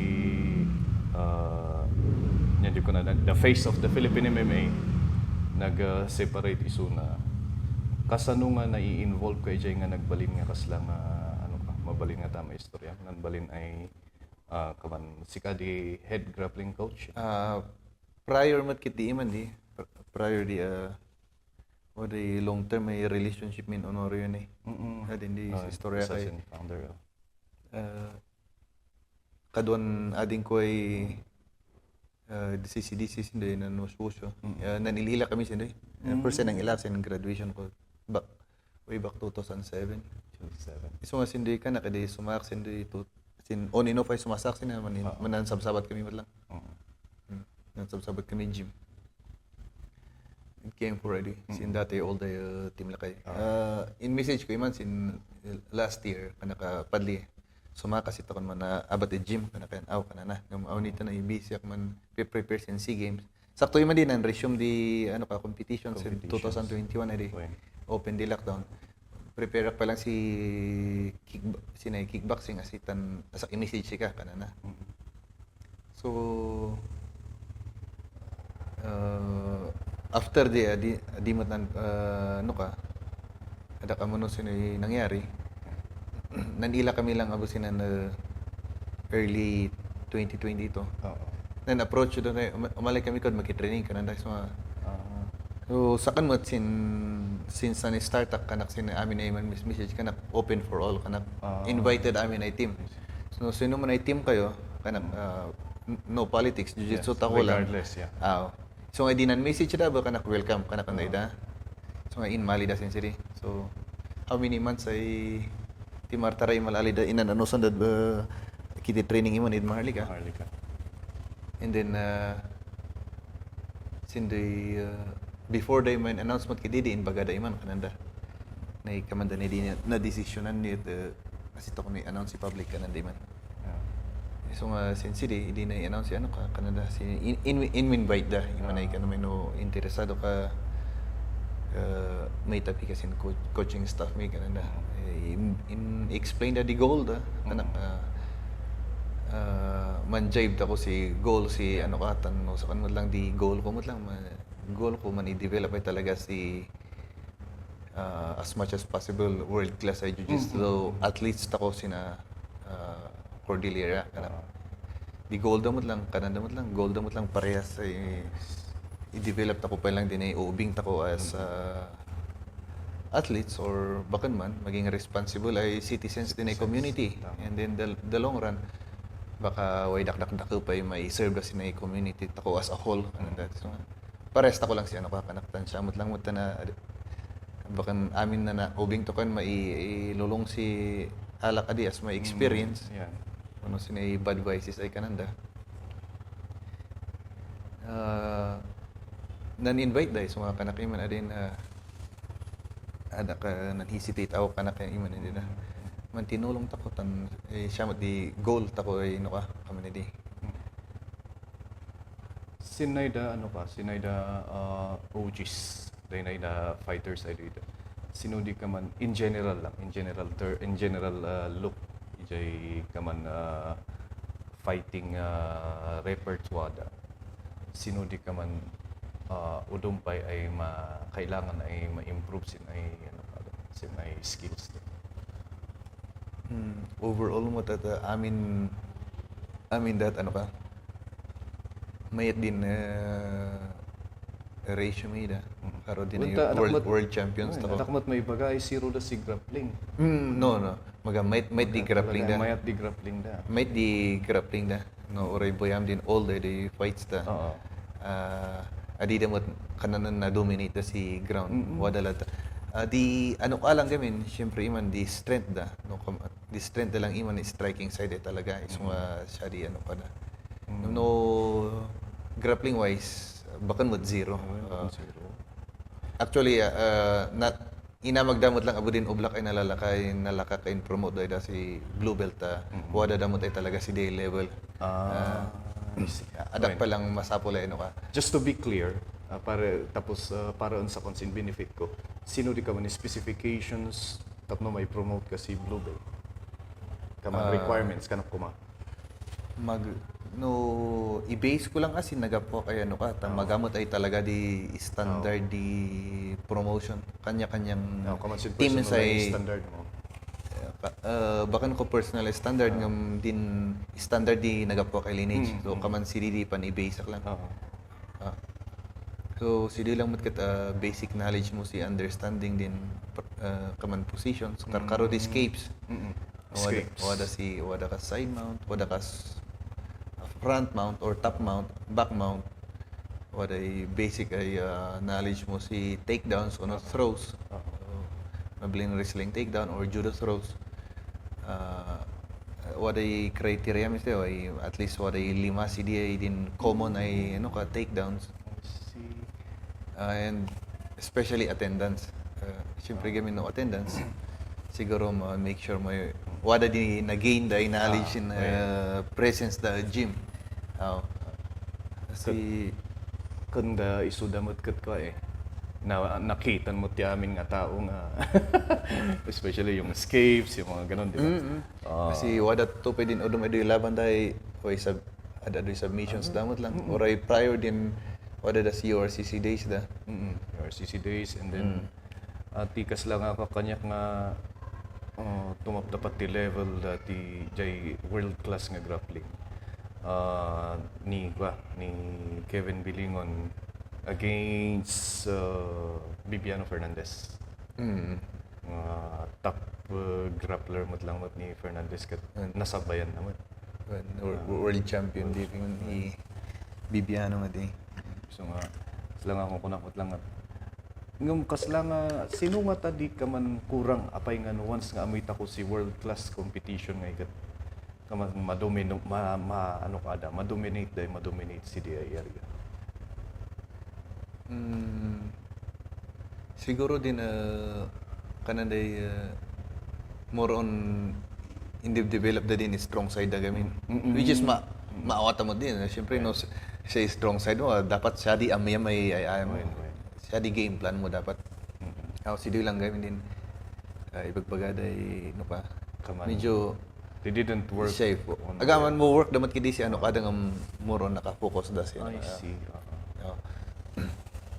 hindi ko na the face of the Philippine MMA nag-separate isu na kasano nga nai-involve kay jay nga nagbalin nga kasla nga mabalin nga tama istorya nagbalin ay kaman sika di head grappling coach Prior mat kiti iman di prior di the long term may relationship min honor yun adin di istorya kay founder kadwan ading ko ay DCC sinday na noswosyo nanilila kami sinday first nang ilak sin graduation ko way back 2007 iso nga sinday ka na kadi sumak sinday sin on and off ay sumasak sin manan sabsabat kami mat lang sabsabat kami gym. It came for ready. Sin dati all the team lakay. In message ko iman sin last year kanaka padli. Sumakasit ako man na abat the gym kanaka kanana. Ngam nito na busy ak man prepare sin SEA Games. Sakto iman din ang resume di competition sin 2021 na di. Open di lockdown. Prepare pa lang si kickboxing asitan asa i-message ka kanana. So after di mat nan ada ka mo sin nangyari nanila kami lang abo sinan early 2020 to nan approach do na umalay kami kod maki-training kananda so So sa kan mo since na start kanak sin amin ay man message kanak open for all kanak invited amin ay team. So sino man ay team kayo kanak no politics jiu-jitsu ta ko lang. regardless, yeah. So nga dinan message da ba kanak welcome kanak anday da. So nga in Mali da sin city. So how many months ay ti martaray malali da inan ano sandad ba kiti training imon id Maharlika. Harlika. And then sinday before day man announcement kay Didi in bagada iman kananda na kamanda ni Didi na desisyonan ni kasi to ko ni announce si public kananda iman. So nga since hindi na i-announce si ano ka kananda si in invite da iman ay kanamay no interesado ka may tapi kasi coaching staff may kananda in explain da di goal da kanak man-jive ako si goal si ano ka tan no sa kanmo lang di goal ko mo lang goal ko man i-develop ay talaga si as much as possible world class ay jiu-jitsu athletes ako sina Cordillera kana di goal damot lang kanan damot lang goal damot lang parehas ay i-develop ako pa lang din ay ubing tako as athletes or bakan man maging responsible ay citizens din ay community and then the long run baka way dakdak pa may serve na sinay community tako as a whole ano that so pares tako lang si ano ka kanaktan siya mut lang mut na bakan amin na ubing to kan mailulong si alak adi as may experience Yeah. ano sinay bad vices ay kananda nan-invite dahil so mga kanak iman adin ada ka nan-hesitate ako kanak iman din na man tinulong tako tan siya di goal tako ay no ka kami di Sinayda ano pa? Sinayda OGs, dinayda fighters ay dito. Sinudi ka man in general lang, in general look ijay ka man fighting repertoire da. Sinudi ka man udumpay ay kailangan ay ma-improve sin ay ano pa sin ay skills da. Overall mo tata amin that ano ka mayat din ratio may da karo din Unta, yung anak world champions tako Nakmat may bagay zero da si grappling. no maga mayat di grappling da Mayat di grappling da. mayat di grappling da no oray boyam din all the fights da Oo. adi da mo kananan na dominate da si ground wadala ta di ano ka lang gamin syempre iman di strength da no di strength da lang iman striking side talaga iso nga siya di ano pa da no grappling wise bakan mo zero. Actually inamagdamot lang abo din oblak ay nalaka kay promote dahil si blue belt wada damot ay talaga si day level. Adak pa lang masapol ay ano ka. Just to be clear, para sa konsin benefit ko, sino di ka man specifications tapno may promote ka si blue belt? Kaman requirements kanap kuma. I-base ko lang kasi nagapo kay ano ka magamot ay talaga di standard di promotion kanya-kanyang team say standard mo. bakan ko personal standard ngam din standard di nagapo kay lineage so kaman si di pan i-base lang so sidi lang mat basic knowledge mo si understanding din kaman positions karo di escapes wada ka side mount wada ka front mount or top mount, back mount, what ay basic ay knowledge mo si takedowns or throws. Mabiling wrestling takedown or judo throws. What ay criteria mo ay at least what ay 5 CD ay din common ay ano ka takedowns. And especially attendance. Siyempre gamin no attendance. Siguro make sure mo wada di na-gain da knowledge in presence da gym. Kasi kunda isudamot kat ko nakitan mo ti amin nga tao nga especially yung escapes, yung mga ganun, di ba? Kasi wada to pwede din odom edo laban dai o ada submissions damot lang or ay prior din wada da si URCC days da. URCC days and then tikas lang ako kanyak nga tumap dapat ti level ti jay world class nga grappling ni Kevin Bilingon against Bibiano Fernandez. Top grappler mo lang ni Fernandez kat nasabayan naman. World champion di ni Bibiano mati. So nga sila nga kung kunakot lang ngam kasla nga sino nga tadi ka man kurang apay nga once nga amoy ko si world class competition nga ikat kaman madominate ano kada madominate si di area. Siguro din kananday more on develop da din strong side da gamin. Which is maawata mo din. Siyempre no sa strong side mo dapat siya di may siya di game plan mo dapat. Si di lang gamin din ibagbagaday no pa. Medyo They didn't work. safe po. Agaman mo work damat kidi si ano kada nga more on naka-focus da siya. I see.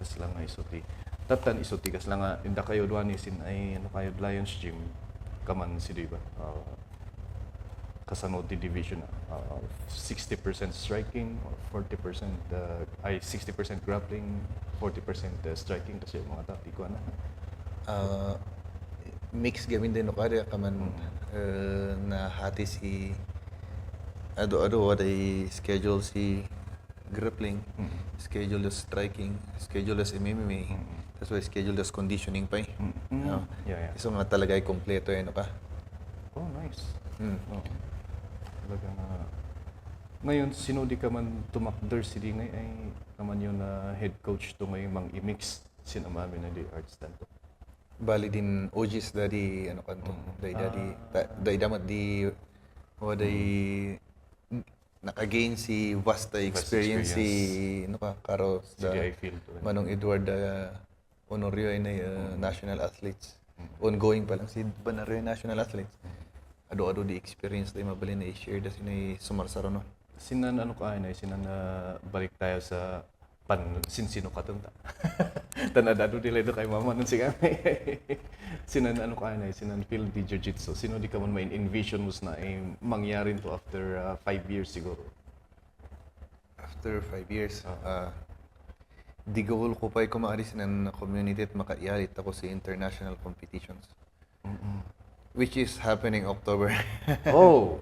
Tas lang nga isuti. Tatan isuti kas lang nga inda kayo duan ni sin ay ano kayo Lions Gym kaman si diba. Kasanod di division 60% striking or 40% 60% grappling, 40% striking kasi mga tati ko na. Mix gamin din no kada kaman na hati si ado waday schedule si grappling, schedule as striking, schedule as MMA, that's why schedule as conditioning pa eh. Yeah. So nga talaga ay kompleto eh no ka. Oh, nice. Talaga nga. Ngayon, sino di ka man tumakder si di ngay ay naman yung head coach to ngayon mang i-mix sinamami na di arts tanto. Bali din OGs dadi ano kanto. Dai damat di waday naka-gain si vasta experience si ano ka karo Si di I feel to. Manong Edward Honorio ay national athletes. Ongoing pa lang si Banario national athletes. Ado di experience day mabalin na i-share da sinay sumarsaro no. Sinan ano ka ay sinan balik tayo sa sinsino ka tunta. Tanadado dila do kay mama nun siya. Sinan ano ka ay sinan field di jiu-jitsu. Sino di ka man may envision mo na mangyari to after 5 years siguro. After 5 years, di goal ko pa ay kumaaris ng community at makaialit ako sa international competitions. Which is happening October. Oh!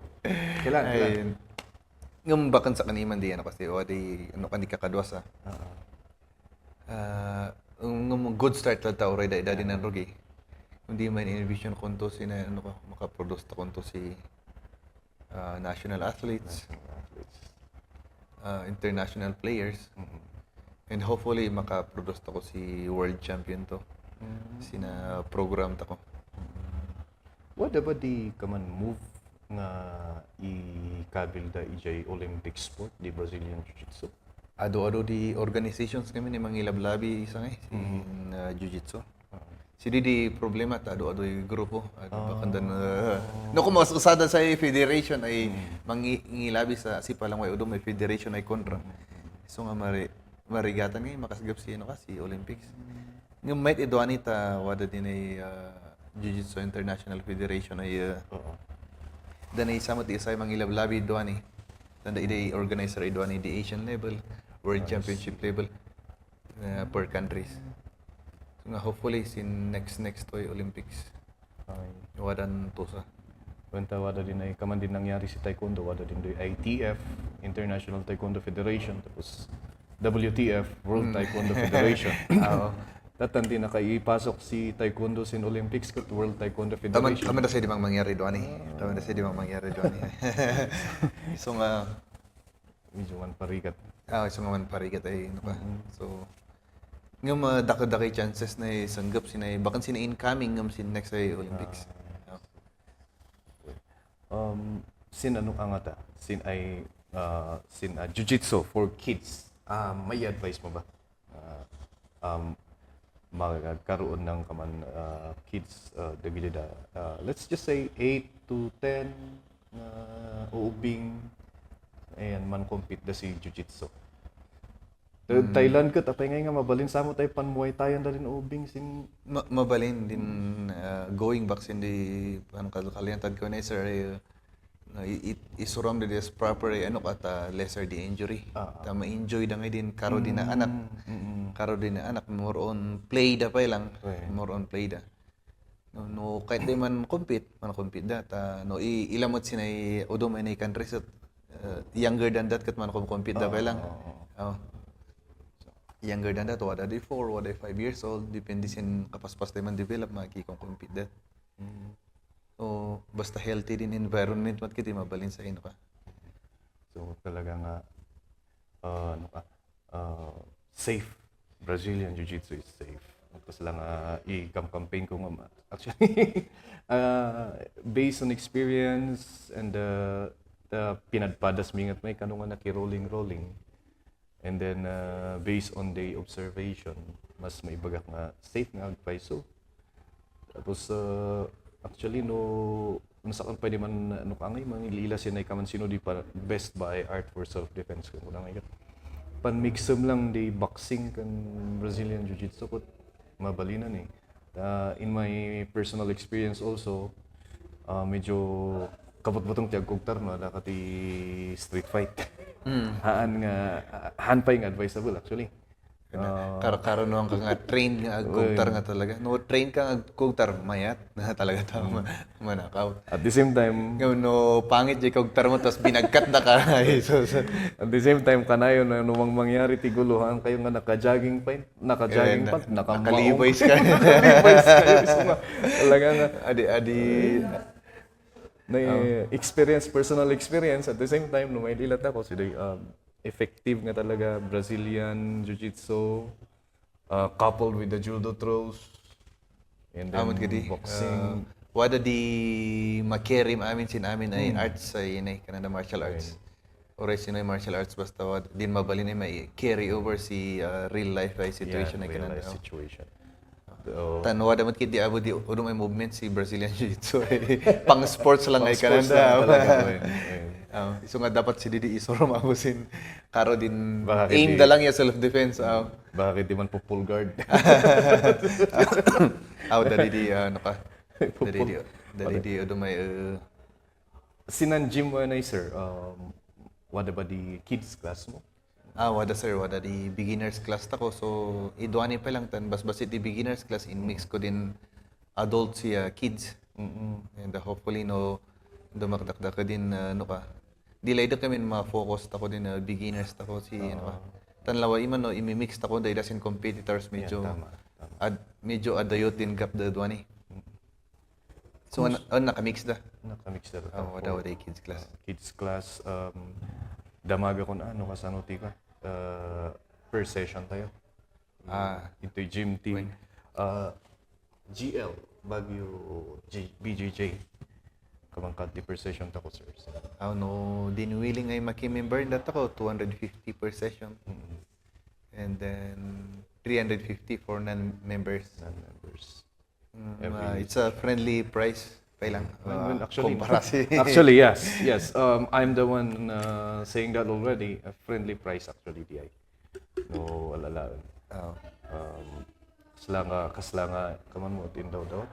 Kailan? Ngam bakan sa kaniman di ano kasi di ano kan di kakadwas good start lang tao ray dadi nan rogi. Hindi man envision konto si na ano ko makaproduce ta konto si national athletes. International players. And hopefully makaproduce ako si world champion to. Sina program ta ko. What about di kaman move nga i-kabil da ijay Olympic sport di Brazilian Jiu-Jitsu? Ado di organizations kami ni mangilablabi isa nga si Jiu-Jitsu. Si di problema ta ado yung grupo bakandan no kung mas usada sa federation ay mangilabi sa si palang way udo may federation ay kontra. So nga marigatan nga makasagap si ano ka si Olympics. Ngam might idwani ta wada din ay Jiu-Jitsu International Federation ay dan ay samot di isay mangilablabi idwani. Dan ay organizer idwani di Asian level, World Championship level per countries. So nga hopefully sin next toy Olympics. Wadan tusa. Wanta wada din ay kaman din nangyari si Taekwondo, wada din do ITF, International Taekwondo Federation, tapos WTF, World Taekwondo Federation. Tatan din nakaipasok si Taekwondo sin Olympics kat World Taekwondo Federation. Tama na sa di mang mangyari doon eh. So nga Medyo man parikat. so nga man parikat ay ano ka. So ngam dakay chances na sanggap sinay bakan sina incoming ngam sin next ay Olympics. Sin ano ang ata? Sin Jiu-Jitsu for kids. May advice mo ba? Magkaroon ng kaman kids dagilida let's just say 8 to 10 na uubing ayan man compete da si Jiu-Jitsu. Thailand kat apay nga mabalin sa mo tay panmuay tayan da rin uubing sin Mabalin din going back sin di ano kaliyantad ko na sir isuram din is proper ano kata lesser the injury. Ta ma-enjoy da ngay din karo din na anak. Karo din na anak more on play da pa lang. More on play da. No kahit di man compete da ta no ilamot sinay udom ay country sa younger than that kat man compete da pa lang. Younger than that, wada di 4, wada 5 years old, depende sin kapaspas tayo man develop, makikong compete that. So, basta healthy din environment, mat kiti mabalin sa ino ka. So talaga nga safe. Brazilian Jiu-Jitsu is safe. Tapos lang i-campaign ko nga actually based on experience and the pinadpadas mingat may kanungan na rolling. And then based on the observation, mas may bagak nga safe nga advice so. Tapos actually no nasakan pwede man ano ka ngay manglila sinay kaman sino di para best by art for self defense kun lang ay pan mixum lang di boxing kan Brazilian Jiu-Jitsu ko mabalinan eh. In my personal experience also medyo kabot-botong tiyag kugtar no da kati street fight. Hanpay nga advisable actually. Karo no ka nga train nga kugtar nga talaga. No train ka nga kugtar mayat na talaga tama manakaw. At the same time, No pangit jay kugtar mo tas binagkat na ka. at the same time kanayo na numang mangyari tiguluhan kayo nga naka-jogging pa, Nakaliboys ka. Nakaliboys kayo. Talaga nga Adi na experience, personal experience at the same time no may dilat ako sila effective nga talaga Brazilian Jiu-Jitsu coupled with the judo throws and then Amot kadi boxing. Wada di makerim amin sin amin ay arts sa inay kanada martial arts. Oray sinoy martial arts basta wad din mabalin ay may carry over si real life ay situation ay real kanada. life situation. So, Tanwa damat kid di abo di udong ay movement si Brazilian Jiu-Jitsu. Pang sports lang ay sports lang kanada. talaga, So nga dapat si Didi Isoro mabusin karo din Baka aim hindi- da lang ya self defense. bakit di man po full guard? Dali di ano ka. Dali di udong may Sinan gym mo na sir, wada ba di kids class mo? wada sir, wada di beginners class tako. So, idwani pa lang tan bas-basit di beginners class in mix ko din adults siya kids. And hopefully no dumakdak ka din ano ka. Dilay do kami ma-focus tako din beginners tako si ano ka. Tanlawa iman no imi-mix tako dahil dasin competitors medyo tama. medyo adayot din gap da dwani. So naka-mix da. Nakamix na rin. Wada kids class. Kids class, damaga ko na ano kasanuti ka. Per session tayo. Ito yung gym team. GL, Baguio BJJ. Kamangkat di per session tako sir. No, din willing ay maki-member dat ako 250 per session. And then 350 for non-members. Non-members. It's a friendly price. Lang. Well, Comparasi. yes. I'm the one saying that already. A friendly price actually, di ay. No, alala. Kaslanga, kaman mo, tindaw daw.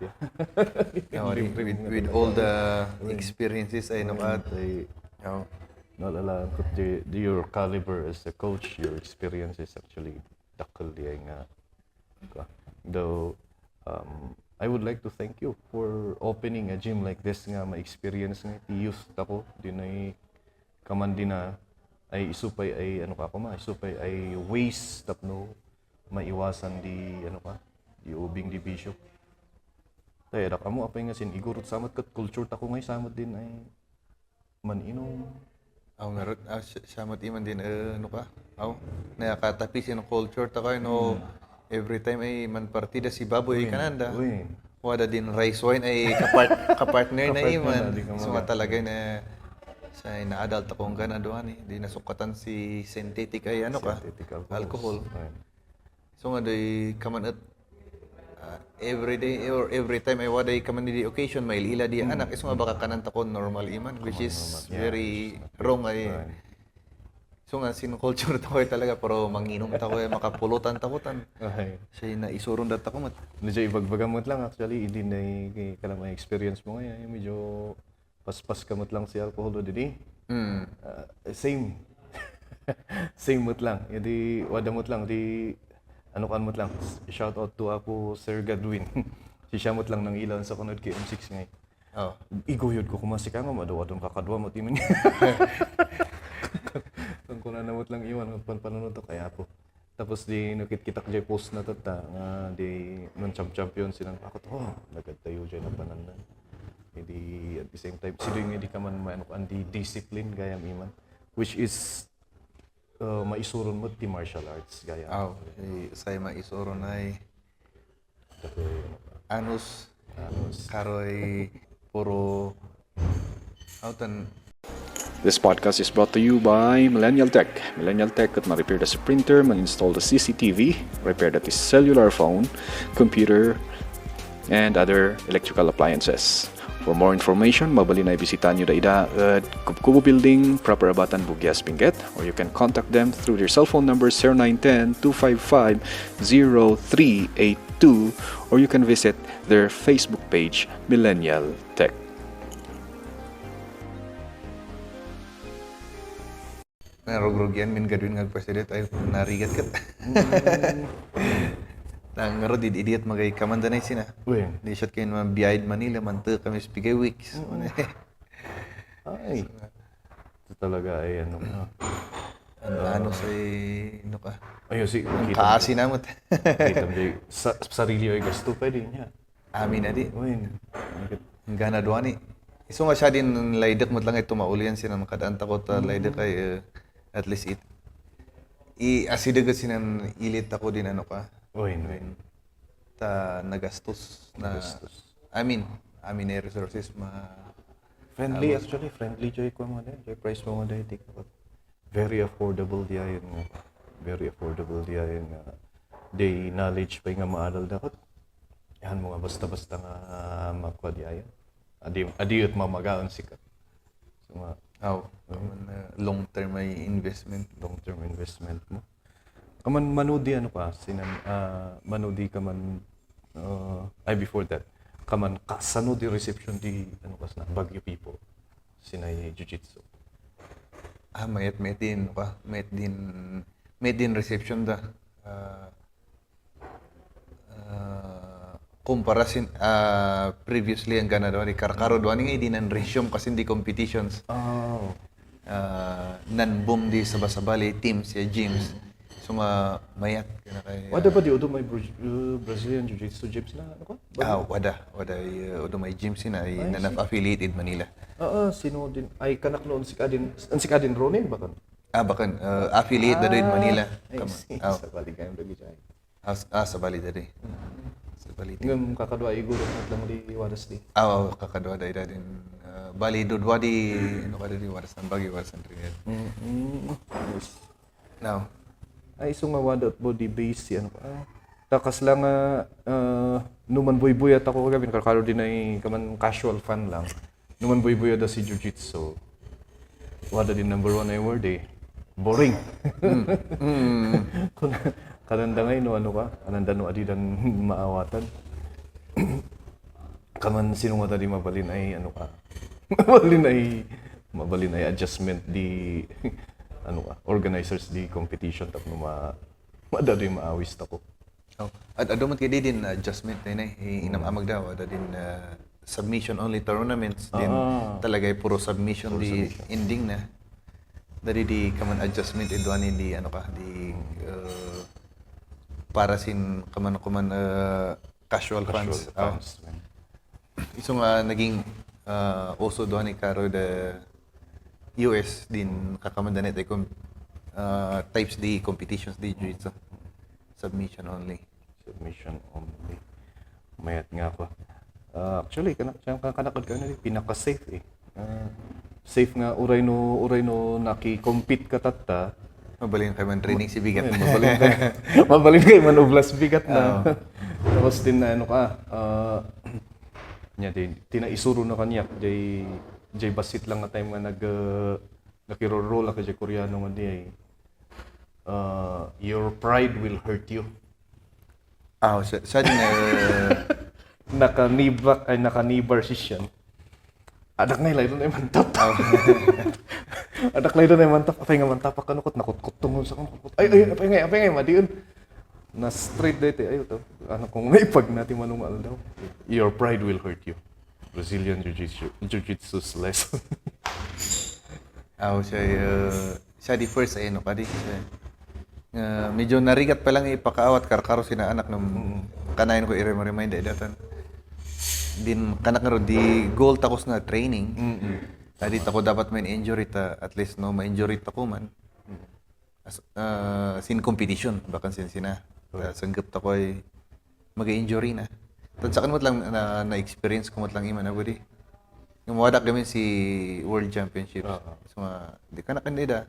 With all the experiences ay naman. Nalala, your caliber as a coach, your experience is actually dakal di ay nga. Though, I would like to thank you for opening a gym like this nga ma-experience nga youth ako din ay kaman din na ay isupay ay ano ka isupay ay ways tap no maiwasan di ano ka di ubing di bisyo. Tay ra kamo apay nga sin igurot samat kat culture ta ko ngay samat din ay maninom. Meron samot iman din ano ka. Nakatapis yung culture ta kayo no. Every time ay man partida si Baboy kananda. Wada din rice wine ay kapartner na iman. So nga talaga na sa na-adult akong ganaduhan di nasukatan si synthetic ay ano ka alcohol. So nga day kaman at every day or every time ay wada kaman di occasion may ila di anak is nga baka kananta ko normal iman which is very wrong ay. So nga, culture tako talaga, pero manginom tako makapulutan takutan. Siya na isurong dat ako mat. Medyo ibagbagamot lang actually, hindi na kalamay experience mo ngayon, medyo paspas kamot lang si alcohol didi. Same. Same mot lang. Di wada mot lang di ano kan mot lang. Shout out to ako Sir Gadwin. Si siya mot lang nang ilan sa kunod kay M6 ngay. Oh. Iguyod ko kumasika nga madawadon kakadwa mo timin niya. Kung kuna namot lang iwan panunod to kaya po. Tapos di nakit-kitak jay post na tata nga di non champion silang pakot. Oh, nagatayo jay na panandan. Hindi at the same time sila nga di ka man maano di discipline gayam iman which is maisuron mo ti martial arts gaya. Saya maisuro na anus karoy puro autan. This podcast is brought to you by Millennial Tech. Millennial Tech could repair the printer, install the CCTV, repair the cellular phone, computer, and other electrical appliances. For more information, mabali na ibisita nyo daida at Kubo Building, Proper Abatan, Bugyas, Benguet, or you can contact them through their cell phone number 0910-255-0382, or you can visit their Facebook page, Millennial Tech. Narogrog yan, min Gadwin nga president ay narigat kat. Nangaro di idiot magay kamandanay sina. Uy. Di shot kayo naman biyayad Manila, manto kami spigay weeks. Ay. Ito talaga ay ano. Ano ka? Ayun si Kaasi namot. kita mo jay sarili ay gasto pwede niya. Amin na di. Uy. Ang gana doon ni. Iso nga siya din laydak mo lang ito maulian sila makadaan takot laydak ay at least asidagat sinan ilit ako din ano ka. Uy. Ta nagastos na. Amin na resources Friendly actually, friendly joy ko mo din. Joy price mo din tikot. Very affordable diya yun. Very affordable diya yun. Day knowledge pa nga maaral dapat. Yan mo nga basta-basta nga magkwa diya yun. Adi at mamagaon sikat. So nga, long-term may investment. long-term investment mo. Kaman manudi ano pa, manudi ka man, before that, kaman kasano di reception di, ano kas na, Baguio people, sinay jiu-jitsu. Mayat din reception da. Kumparasin previously ang gana doon, karkaro doon nga hindi nan resume kasi hindi competitions. Oh. Nan-boom di sabasabali teams ya gyms. So mayat kana kay Wada ba di udo may Brazilian Jiu-Jitsu gyms na ano ko? wada udo may gyms sina ay nanaf-affiliated Manila. Sino din ay kanak noon si Kadin Ronin ba kan? Bakan affiliate da din Manila. Sa bali kayo lagi jay. Sa Bali da din. Sa Bali. Ngam kakadwa iguro at lang di waras di. Kakadwa da din Bali dudwa di ano ka di warasan Baguio warasan Trinidad. Now Ay iso nga wada at body base si ano pa. Takas lang numan boy-boy at ako kagabi karkaro din ay kaman casual fan lang. Numan boy-boy da si Jiu-Jitsu. Wada din number 1 ay word eh. Boring. Kananda ngay no ano ka? Kananda no adi dan maawatan. Kaman sino nga tadi mabalin ay ano ka? mabalin ay adjustment di ano ka? Organizers di competition tapno madado yung maawis tako. At ado man kay din adjustment na inamamag daw ada din submission only tournaments din talaga puro submission di ending na. Dari di kaman adjustment idwani di ano ka di para sin kaman casual fans. Iso nga naging also doon ni karo the US din kakamandanet ay types di competitions di jiu-jitsu. Submission only. Mayat nga ako. Actually kanakad ka na pinaka-safe eh. Safe nga uray no naki-compete ka tatta. Mabalin kay man training si bigat. Mabalin kay man ublas bigat na. Tapos din na ano ka nya din tinaisuro na kanya jay basit lang nga time nga nakiro-roll ka jay Koreano nga di your pride will hurt you. Siya din Nakanibar si siya. adak ngay laydo na mantap. Adak laydo na mantap. Apay nga mantap ka nukot nakutkot tungod sa kanukot. Ay apay ngay madiun. Na straight dito ayo to. Ano kung may pag natin manungal daw. Your pride will hurt you. Brazilian Jiu-Jitsu's lesson. Siya di first ay no kadi. Medyo narigat pa lang ipakaawat karkaro sina anak ng kanayon ko i-remind datan. Din kanak nga ro di goal takos na training. Tadi tako dapat main injury ta at least no ma-injury ta ko man. Sin competition bakan sin sina. Sanggap ta ko ay mag-injury na. Tad sa kanmat lang na-experience ko mat lang iman na budi. Yung wadak kami si World Championship. So di ka na kandida.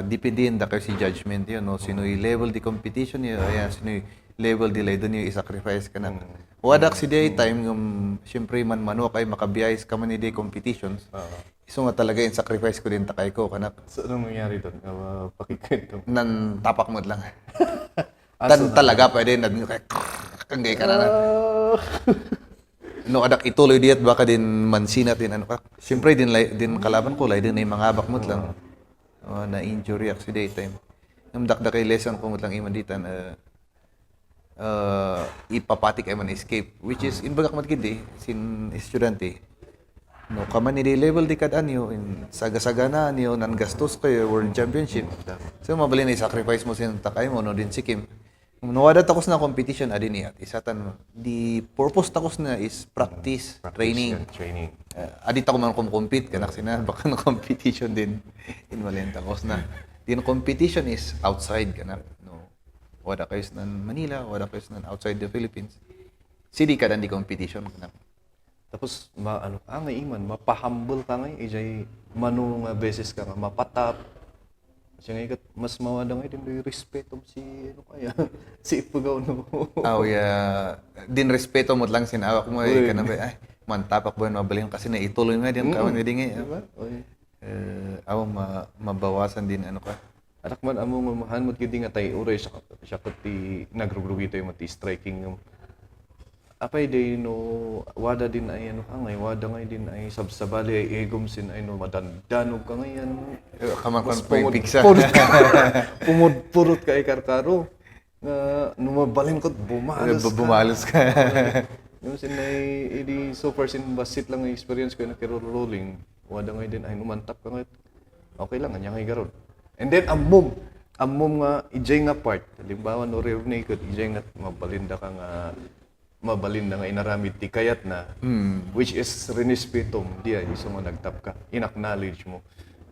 Depende da kayo si judgment yun, no? Sino'y level di competition yun, ayan, sino'y level di lay doon yung i-sacrifice ka na. Wadak si day time, yung siyempre man-mano kay makabiyayis ka man ni day competitions. So nga talaga yung sacrifice ko din takay ko, kanak. So, anong nangyari doon? Pakikwento. Nan tapak mo lang. Talaga pwede, kanggay ka na. No, adak ituloy diat baka din mansinat din ano ka. Siyempre din kalaban ko lay din ay mga abak mo lang. Na injury ako si daytime. Yung dakdak kay lesson ko mo lang iman ditan ipapatik ay man escape which is in bagak matkid sin estudyante. No, kaman ni level di kad anyo in saga-saga na niyo nan gastos kayo World Championship. So mabali na sacrifice mo sin takay mo no din sikim. Nawada takos na competition adin at isatan the purpose takos na is practice training. Adit ako man compete kanak sina baka na competition din in Valenta takos na. Din competition is outside kanak no. Wada kayo nan Manila, wada kayo nan outside the Philippines. Sidi ka dan di competition kanak. Tapos ngay iman mapahumble ka ngay ijay mano nga beses ka nga mapatap. Siya nga mas mawada nga din respeto si kaya si Ipugaw no. Din respeto mo lang sinawak mo ay kanang ay mantapak ba mabalin kasi na ituloy nga din kawan nga dingi. Mabawasan din ano ka. Anak man amo mamahan mo gid nga tay uray siya ti nagrugrugi tayo mati striking apay day no wada din ay ngay wada ngay din ay sabsabali ay egom sin ay no madandanog ka ngay kaman kon pigsa purot ka ay karkaro nga numabalin ko bumalos ka yung sin ay idi so far sin basit lang ang experience ko na rolling wada ngay din ay numantap ka ngay okay lang anya ngay garon and then amom nga ijay nga part halimbawa no rear naked ijay nga mabalinda ka nga mabalin na nga inaramid ti kayat na which is renispetom di ay iso nga nagtap ka inacknowledge mo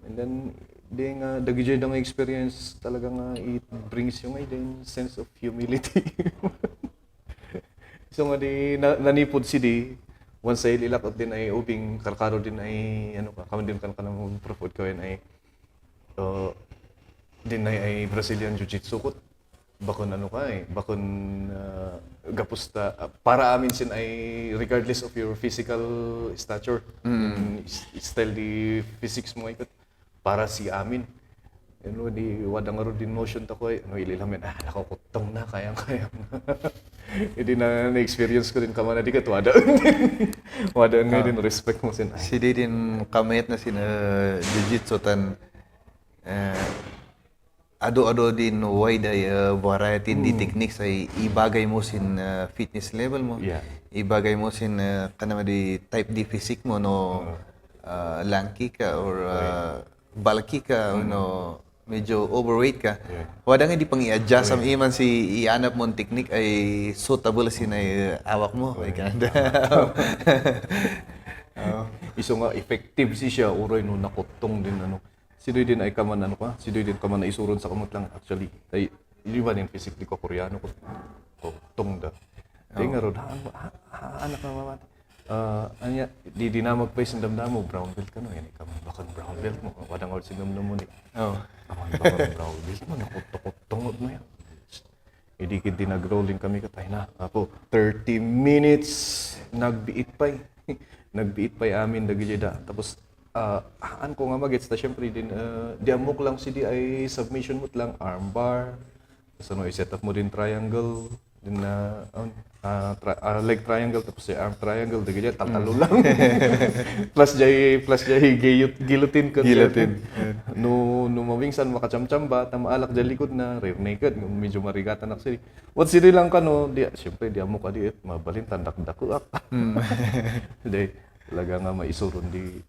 and then di nga dagijay nga experience talaga nga it brings you nga din sense of humility so nga di nanipod si di once ay lilakot din ay ubing karkaro din ay kaman din kan kanang profod ko ay din ay Brazilian Jiu-Jitsu kot bakon bakon gapusta para amin sin ay regardless of your physical stature still the physics mo ikot para si amin di wadang aro din motion ta ko ililamen nakakutong na kaya hindi na experience ko din kamana di kat wada nga din respect mo sin si din kamayat na sin jiu-jitsu tan ado din wide variety di techniques ay ibagay mo sin fitness level mo. Ibagay mo sin kanama di type di physique mo no lanky ka or bulky ka no medyo overweight ka. Wada nga di pang i-adjust am iman si ianap mo technique ay suitable sin ay awak mo ay kanada. Iso nga effective si siya uray no nakutong din Sidoy din ay kaman sidoy din kaman na isuron sa kamot lang actually. Ay iba din physically ko Koreano ko tongda. Di nga ron anak na mama. Anya di dinamag pa sin damdamo brown belt ka no yan kaman bakon brown belt mo wadang or sinum mo ni. Kaman bakon brown belt mo nakutok-tungod mo yan. Hindi kid nag-rolling kami katay na. Apo 30 minutes nagbiit pay amin dagijeda tapos ko nga magets ta syempre din di amok lang si di ay submission mo lang armbar so no i-set up mo din triangle Then leg triangle tapos si arm triangle dagiti taltalo lang. plus jay guillotine kan. Guillotine. No mawingsan makachamchamba ta maalak jay likod na rear naked medyo marigatan nak sili. What sili lang kano dia syempre dia mo kadiit mabalin tandak dakuak. Di talaga nga maisuron di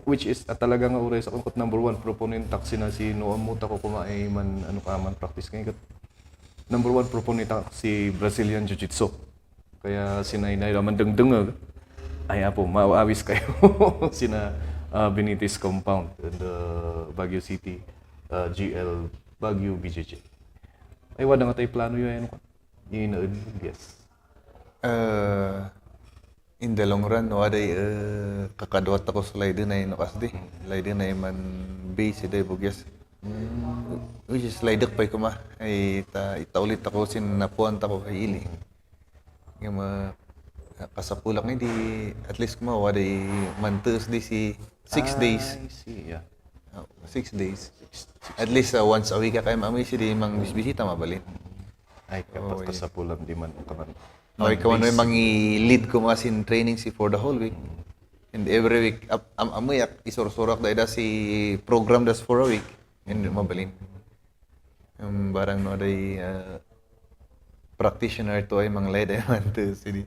which is talaga nga uray sa kungkot number 1 proponent taksi na si Noam Muta ko kumaay man ano ka man practice kay number 1 proponent si Brazilian Jiu-Jitsu. Kaya sinay-nay naman dengdeng ay apo maawis kayo sina Benitez Compound and Baguio City GL Baguio BJJ. Ay wala nga tayo plano yun ano yun yes. In the long run, waday kakadwat ako sa layden na ino kasdi. Layden na man base day bugyas. Which is laydak pa'y kuma. Ay itaulit ako sinapuan ako kay Ili. Yung kasapulak nga di at least kuma waday man Thursday si 6 days. I see, yeah. 6 days. At least once a week kayo mami si di mang bisbisita mabalin. Ay kapat ka sa pulam di man kaman. Okay, kung ano yung lead ko mga sin training si for the whole week. And every week, amuyak, isursurak da si program das for a week. And mabalin. Barang no day practitioner to ay mga lead ay man to sidi.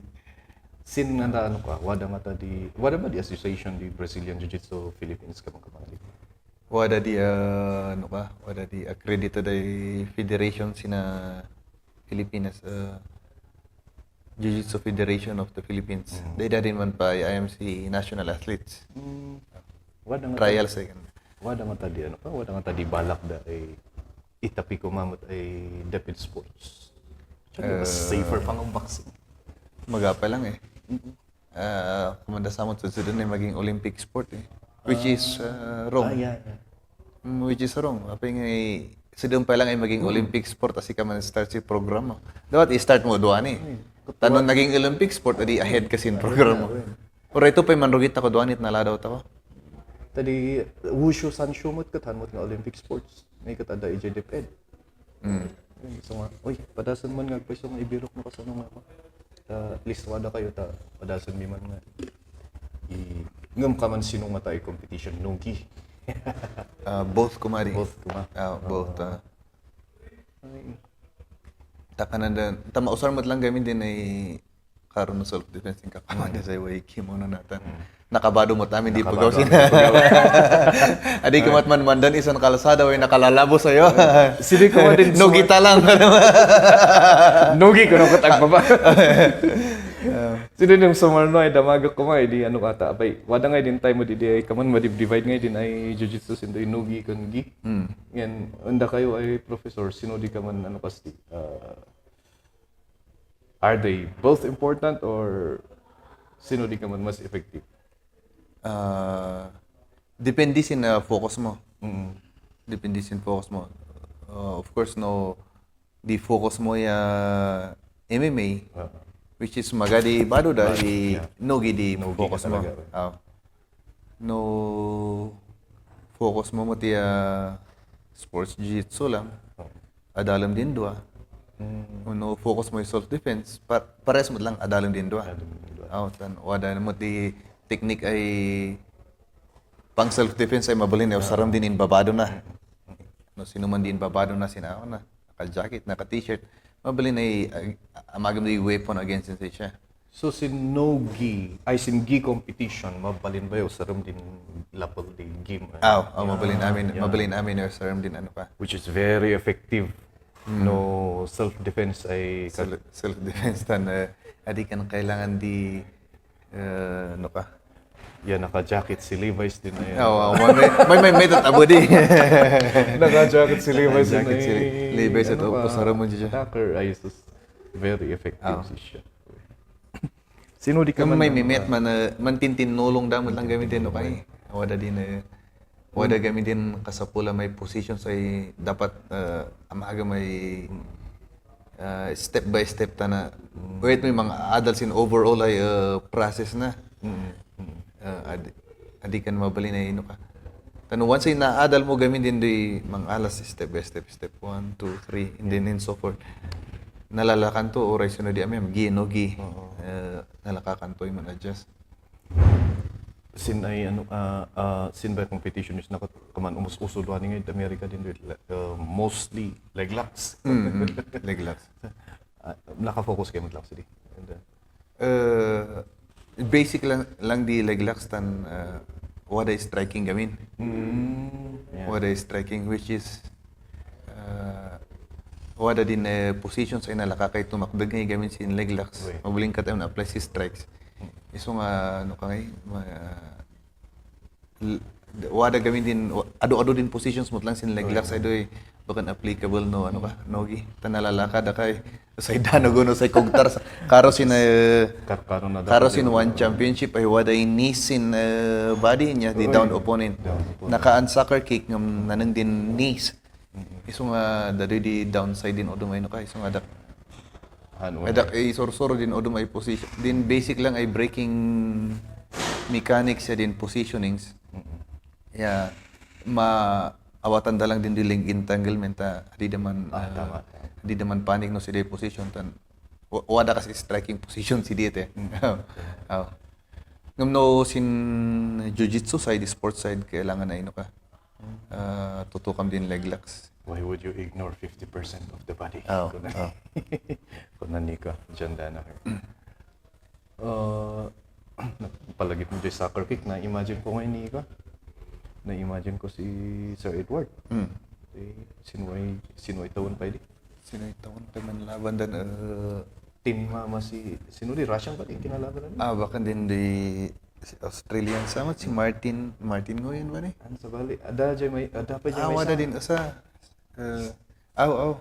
Sin nga ano ka, wada ba di association di Brazilian Jiu-Jitsu Philippines ka mga Wada di wada di accredited ay federation sina Pilipinas Jiu-Jitsu Federation of the Philippines. They din man pa IMC National Athletes. Wada nga Trials ay wada nga tadi ano ka, wada nga tadi balak da ay itapi ko mamot ay Deped Sports. Tsaka mas safer pang ang boxing. Magapa lang eh. Kumanda sa amon susunod na maging Olympic sport eh. Which is wrong. Yeah. Which is wrong. Apay nga sidong pa lang ay maging Olympic sport kasi ka man start si program mo. Dapat i-start mo doon eh. Tanong naging Olympic sport, adi ahead kasi yung program mo. Pero ito pa yung manrugit ako doon, naladaw ako. Tadi wushu sanshu mo't katanmot nga Olympic sports. May katada IJDPED. So nga, uy, padasan man nga pwesto nga ibirok mo kasano nga ako. At least wada kayo padasan mi man nga. Ngam ka man sinong matay competition nungki. Both kumari. Both kuma. Both. Mausar mo lang gamin din ay karon na self-defense ng kakamada sa way kimono natin. Nakabado mo tamin di pagaw sina. Adi kumat man mandan isang kalsada way nakalalabo sa'yo. Sili ko din Nugita lang. Nugi ko nung katag baba. Sino yung sumarno ay damagak ko di ano kata abay. Wada nga din tayo mo di ay kaman madivide nga din ay jiu-jitsu sindo nugi kan gi. Yan anda kayo ay professor sino di kaman ano pasti. Are they both important or sino di kaman mas effective? Depende sin focus mo. Depende sin focus mo. Of course no di focus mo ya MMA. Which is magadi bado da no gidi focus mo. No focus mo ti sports jiu-jitsu lang. Adalam din dua. No focus mo self defense. Pares mo lang adalam din dua. Wada mo ti technique ay pang self defense ay mabalin ay saram din in babado na. No sino man din babado na sinao na. Naka-jacket, naka-t-shirt. Mabalin ay amagam di weapon against siya. So sin no-gi, ay sin gi competition, mabalin ba yung saram din lapag di game? Mabalin namin yung saram din ano pa. Which is very effective. No self-defense ay... Self-defense tan, adi ka kailangan di, ano ka? Yan, naka-jacket si Levi's din ay... May tatabo di. Naka-jacket si Levi's din Naka-jacket si Levi's at pasara mo dyan. Attacker ay very effective siya. Sino di ka Kung man... may mimet man tintinulong damot lang gamitin no kay. Wada gamitin kasapula may positions ay dapat amaga may step by step ta na. Wait may mga adults in overall ay process na. Adi kan mabali na ino ka. Tano once ay na-adal mo gamitin di mga alas step by step, step 1, 2, 3, and then and so forth. nalalakanto oray sunod di amem ginogi nalakakanto man adjust. Sin ay sin ba competition is nakot kaman umus-uso duha ni ngayon America din mostly leglocks. Leglax. Naka-focus kayo mag-locks di. And Basic lang di leglax tan wada striking gamin. Wada striking which is wada din positions ay nalakakay tumakdag ngay gamin sin leglax. Okay. Mabuling ka tayo na-apply si strikes. Iso nga ano ka ngay wada gamin din ado-ado din positions mo lang sin leglax ay doy bakan applicable no ano ka nogi tanalalakad kay sa idano gono sa kugtar karo sin karo sin one championship ay wada inisin body niya di down opponent nakaan soccer kick ngam nanang din knees iso nga dadi di downside din odumay no kay iso nga dak adak ay sorsoro din odumay position din basic lang ay breaking mechanics ya din positionings ya awatan dalang din diling entanglement di daman panik no si day position tan wada kasi striking position si diet ngam no sin jiu-jitsu side sports side kailangan na ino ka tutukam din leglocks. Why would you ignore 50% of the body? Kung nani ka, dyan na ka. Palagip mo dyan soccer kick, na-imagine ko ngayon ni ka. Na-imagine ko si Sir Edward. Sinuway taon pa di. Sinuway taon pa man laban dan Team mama sino di Russian ba din kinalaban na? Bakan din di Australian sama si Martin Nguyen ba ni? Ano sa bali? Ada pa dyan may wada din asa.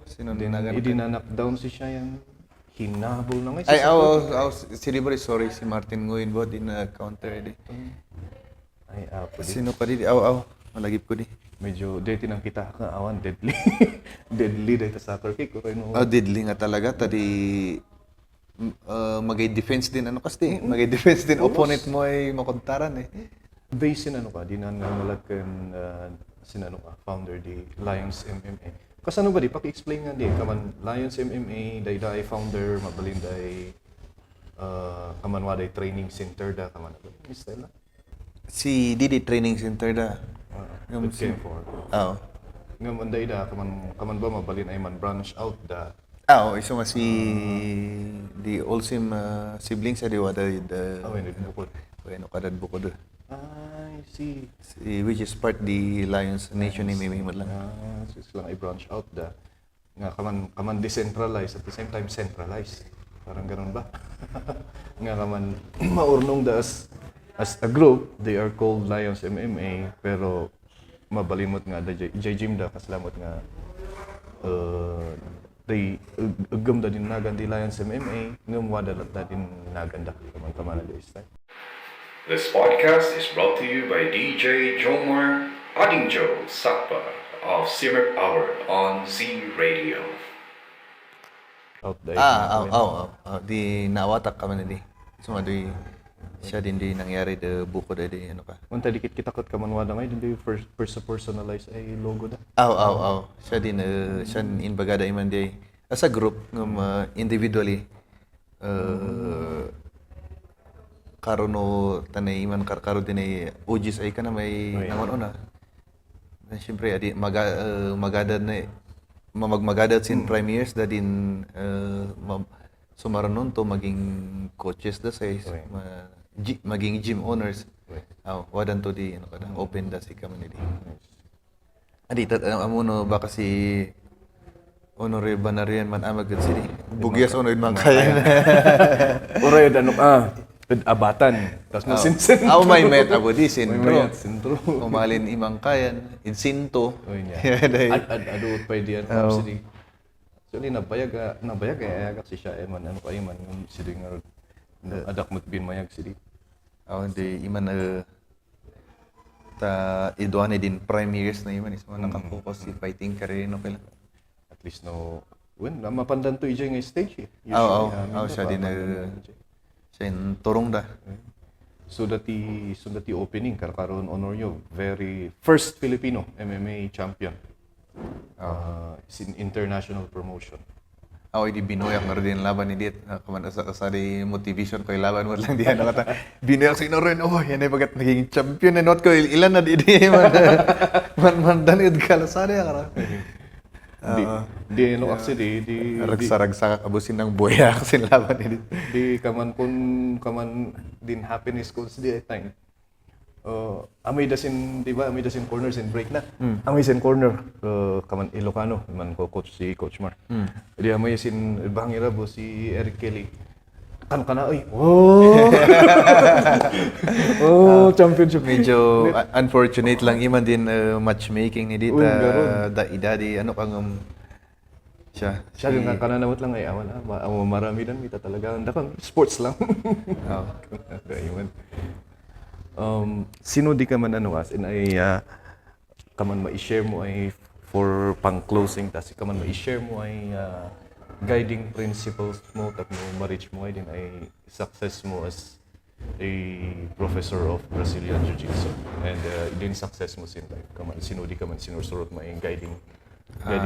Sino din nagan? Idinanak down si siya yung hinabol na ngayon. Ay, si Ribery, sorry, si Martin Nguyen ba din na counter di. Ay, po di. Sino pa di? Malagip ko di. Medyo deti nang kita ka awan deadly. Deadly dahil sa soccer kick. Deadly nga talaga. Tadi magay-defense din ano kasi. Magay-defense din opponent mo ay makontaran eh. Based in ano ka, dinan nga malakan founder di Lions MMA. Kasano ba di paki-explain nga di kaman Lions MMA day founder mabalin day kaman waday training center da kaman ano style na. Si Didi training center da. Ngam si for. Ngam anday da kaman ba mabalin ay man branch out da. Iso nga si di Olsim siblings di wada the bukod. Bueno kadad bukod. I see. Which is part the Lions Nation MMA mo lang. So lang i-branch out da. Nga kaman decentralized at the same time centralized. Parang ganun ba? Nga kaman maurnong da as a group, they are called Lions MMA pero mabalimot nga da Jim da kaslamot nga they agam da din nagan di Lions MMA ngam wada da din nagan da kaman da is time. This podcast is brought to you by DJ Jomar Adingjo Sakpa of Simmer Power on Z Radio. Out di nawatak ka man di. So di siya din di nangyari de buko da di ano ka. Unta dikit kita kat kaman wada ngay din first personalized ay logo da. Siya din siya in bagada iman di as a group ngam individually karono tanay iman karo din ay ujis ay kana may naman ona. Siyempre adi magadad na magmagadad sin premiers da din sumaranon to maging coaches da say maging gym owners. Wadan to di ano kada open da si kaman di. Adi amuno ba kasi honore banarian man amagad sidi. Bugyas onoy man kaya. Ora ano abatan. Tapos nasinsin. May met ako di sintro. Sintro. Umalin imang kayan. Insinto. Aduot pa diyan. Sidi. Actually, nabayag ay agak si siya man ano pa iman sidi nga adak mo bin mayag sidi. Hindi iman ta idwane din prime years na iman is man naka-focus si fighting career no kailan. At least no when mapandan to ijay nga stage eh. Siya din siya turong da. So dati opening karon honor you very first Filipino MMA champion. In international promotion. Ako di binoyak na rin laban ni Dit. Kaman sa di motivation ko laban mo lang di ano kata. Binoyak sa inorin. Oh, yan ay bagat naging champion na not ko ilan na di man danid kalasada ya kara. Di ano actually, di Ragsa abusin ng buya kasi laban ni Dit. di kaman din happiness coach di ay time. Amay dasin, di ba? Amay dasin corners and break na. Amay sin corner, kaman Ilocano, man ko coach si Coach Mar. Di amay sin bangira bo si Eric Kelly. Kan kana oy. Oh. Championship. Medyo unfortunate lang iman din matchmaking ni Dit. Uy, garon. Idadi ano kang siya. Siya yung kananamot lang ay awan marami dan kita talaga. Dakan sports lang. Ayun. Sino di ka man ano as in ay kaman ma-share mo ay for pang closing tas kaman ma-share mo ay guiding principles mo tak mo ma-reach mo ay din ay success mo as a professor of Brazilian Jiu-Jitsu and din success mo sin life kaman sino di ka man sinusurot mo ay guiding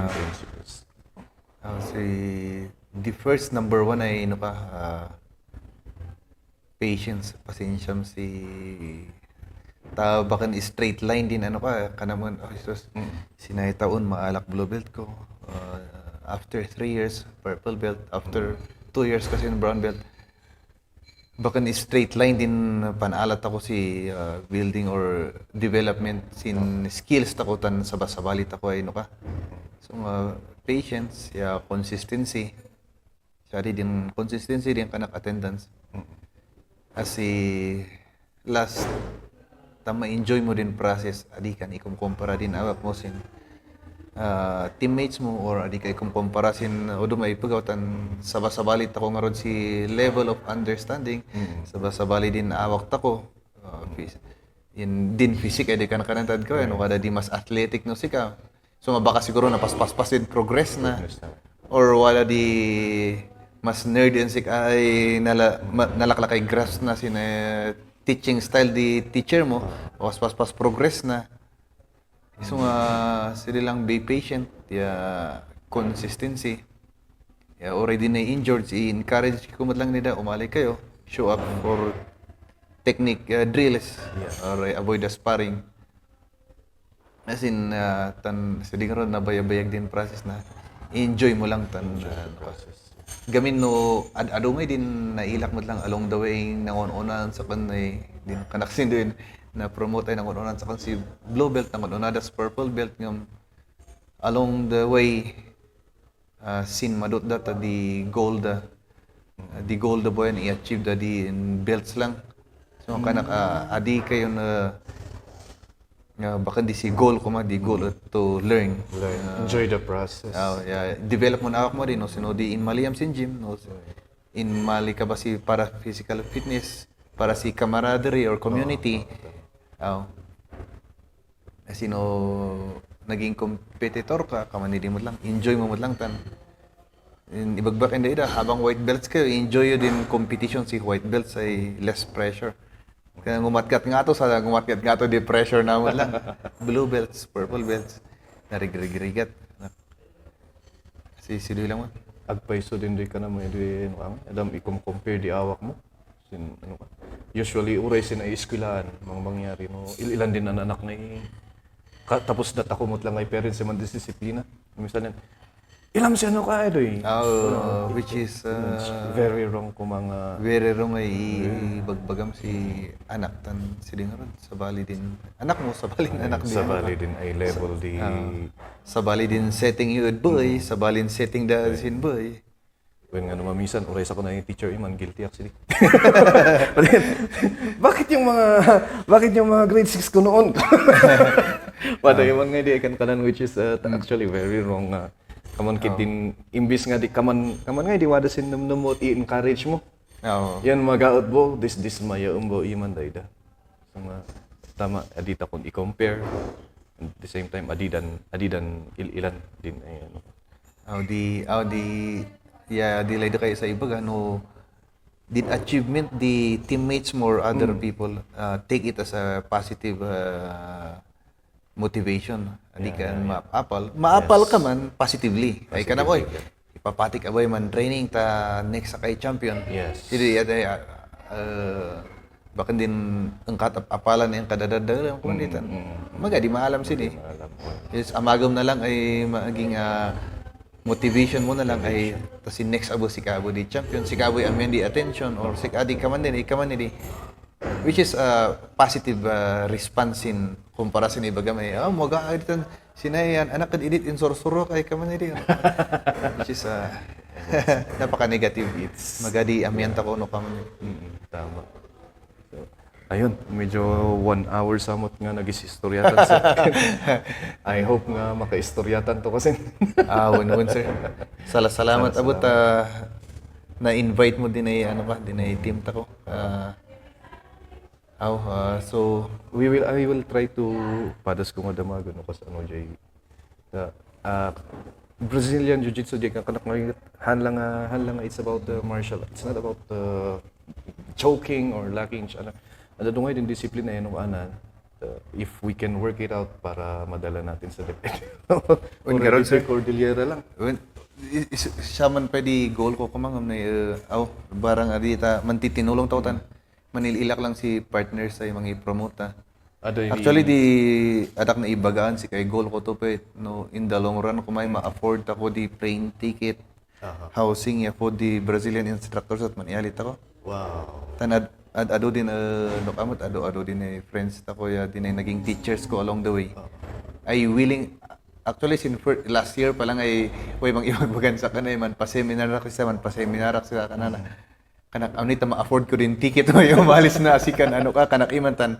principles. The first number one ay ano ka patience, pasensya si bakan straight line din ano ka kanaman Jesus sinay taon maalak blue belt ko after 3 years purple belt after 2 years kasi brown belt bakan straight line din panalat ako si building or development sin skills tako tan sabasabalit ako ay no ka so patience consistency din consistency din kanak attendance kasi last ma-enjoy mo din process adi kan ikumpara din awak mo sin teammates mo or adi ka ikumpara sin odo may pagawtan sabasabalit ako nga rod si level of understanding sabasabali din awak tako in din physique edi kan kanantad ko ano kada di mas athletic no sika so mabaka siguro na paspas din progress na or wala di mas nerd and sick ay nalaklakay grasp na sin teaching style di teacher mo pas progress na so sila lang be patient consistency already na injured i-encourage ko lang nila umali kayo show up for technique drills or avoid the sparring as in tan siding ron na bayag din process na enjoy mo lang tan process gamin no adungay din nailak mo lang along the way nangon-unan sa kanay din kanaksin din na promote ay nangon-unan sa kan si blue belt nangon-unan das purple belt ngam along the way sin madot data di gold boy and i-achieve da di in belts lang so kanak adi kayo na baka di si goal ko di goal to learn Enjoy the process. Develop mo na ako mo din no sino di in maliam sin gym no in mali ka ba si para physical fitness para si camaraderie or community sino naging competitor ka kamanidi mo lang enjoy mo lang tan ibagbak and ida habang white belts kayo enjoy yo din competition si white belts ay less pressure kaya ngumatkat nga to di pressure na mo lang blue belts purple belts narigrigat si lang mo Agpaiso din di ka na may di adam i-compare di awak mo sin ano ka usually uray sin ay eskwelahan mangyari no ilan din ang anak na tapos na ako lang ay parents man disiplina minsan ilam siya no ka edoy which is very wrong ko mga very wrong ay bagbagam si anak tan siding ron sabali din anak mo sabali anak din sabali din ay level di sabali din setting you boy sabalin setting da sin boy when nga mamisan uray sa ko na yung teacher iman guilty actually bakit yung mga grade 6 ko noon Paday man nga di kan kanan which is actually very wrong kaman kid din imbis nga di kaman nga di wada sin mo i-encourage mo. Yan magaot bo this maya umbo iman dayda. So tama adita kun i-compare at the same time adidan ilan din ay ano. di layda kayo sa iba no did achievement the teammates more other people take it as a positive motivation. Hindi ka maapal ka man positively. Ay ka na, boy. papatik abay man training ta next sa kay champion. Yes. Jadi ada bahkan din angkat apalan yang kadadadar kung dito. Maga di maalam sini. Yes, amagam na lang ay maging motivation mo na lang ay si next abo si Kabo di champion, si Kabo ay di attention or si adi kaman din, which is a positive response in kumpara sa iba gamay. Maga aditan sinayan anak kad edit in sorsorok ay kaman din. Which is napaka-negative. Magadi ambienta ko no kaman. Tama. So, ayun, medyo 1 hour samot nga nag-istoryatan sa akin. I hope nga maka-istoryatan to kasi. Won sir. Salamat abot na-invite mo din ay din ay team ta ko. So I will try to padas ko nga damago no kasi jay Brazilian Jiu-Jitsu jay kanak nga hanlang nga it's about the martial art. It's not about choking or lacking siya. Ano dungay din discipline na yan if we can work it out para madala natin sa depende. Karon sir Cordillera lang. Siya man pwede goal ko kumangam na barang adita mantitinulong tawtan. Manililak lang si partner sa mga i-promote. Actually di adak na ibagaan si kay goal ko to no in the long run kung may ma-afford ako di plane ticket, housing ya for the Brazilian instructors at manialit ako. Wow. Tanad ado din kamot ado din friends ta ko ya din ay naging teachers ko along the way. Ay willing actually last year pa lang ay way bang ibagbagan sa kanay man pa seminar sa kanana. Kanak amnita ma-afford ko din ticket mo yung malis na asikan kanak imantan.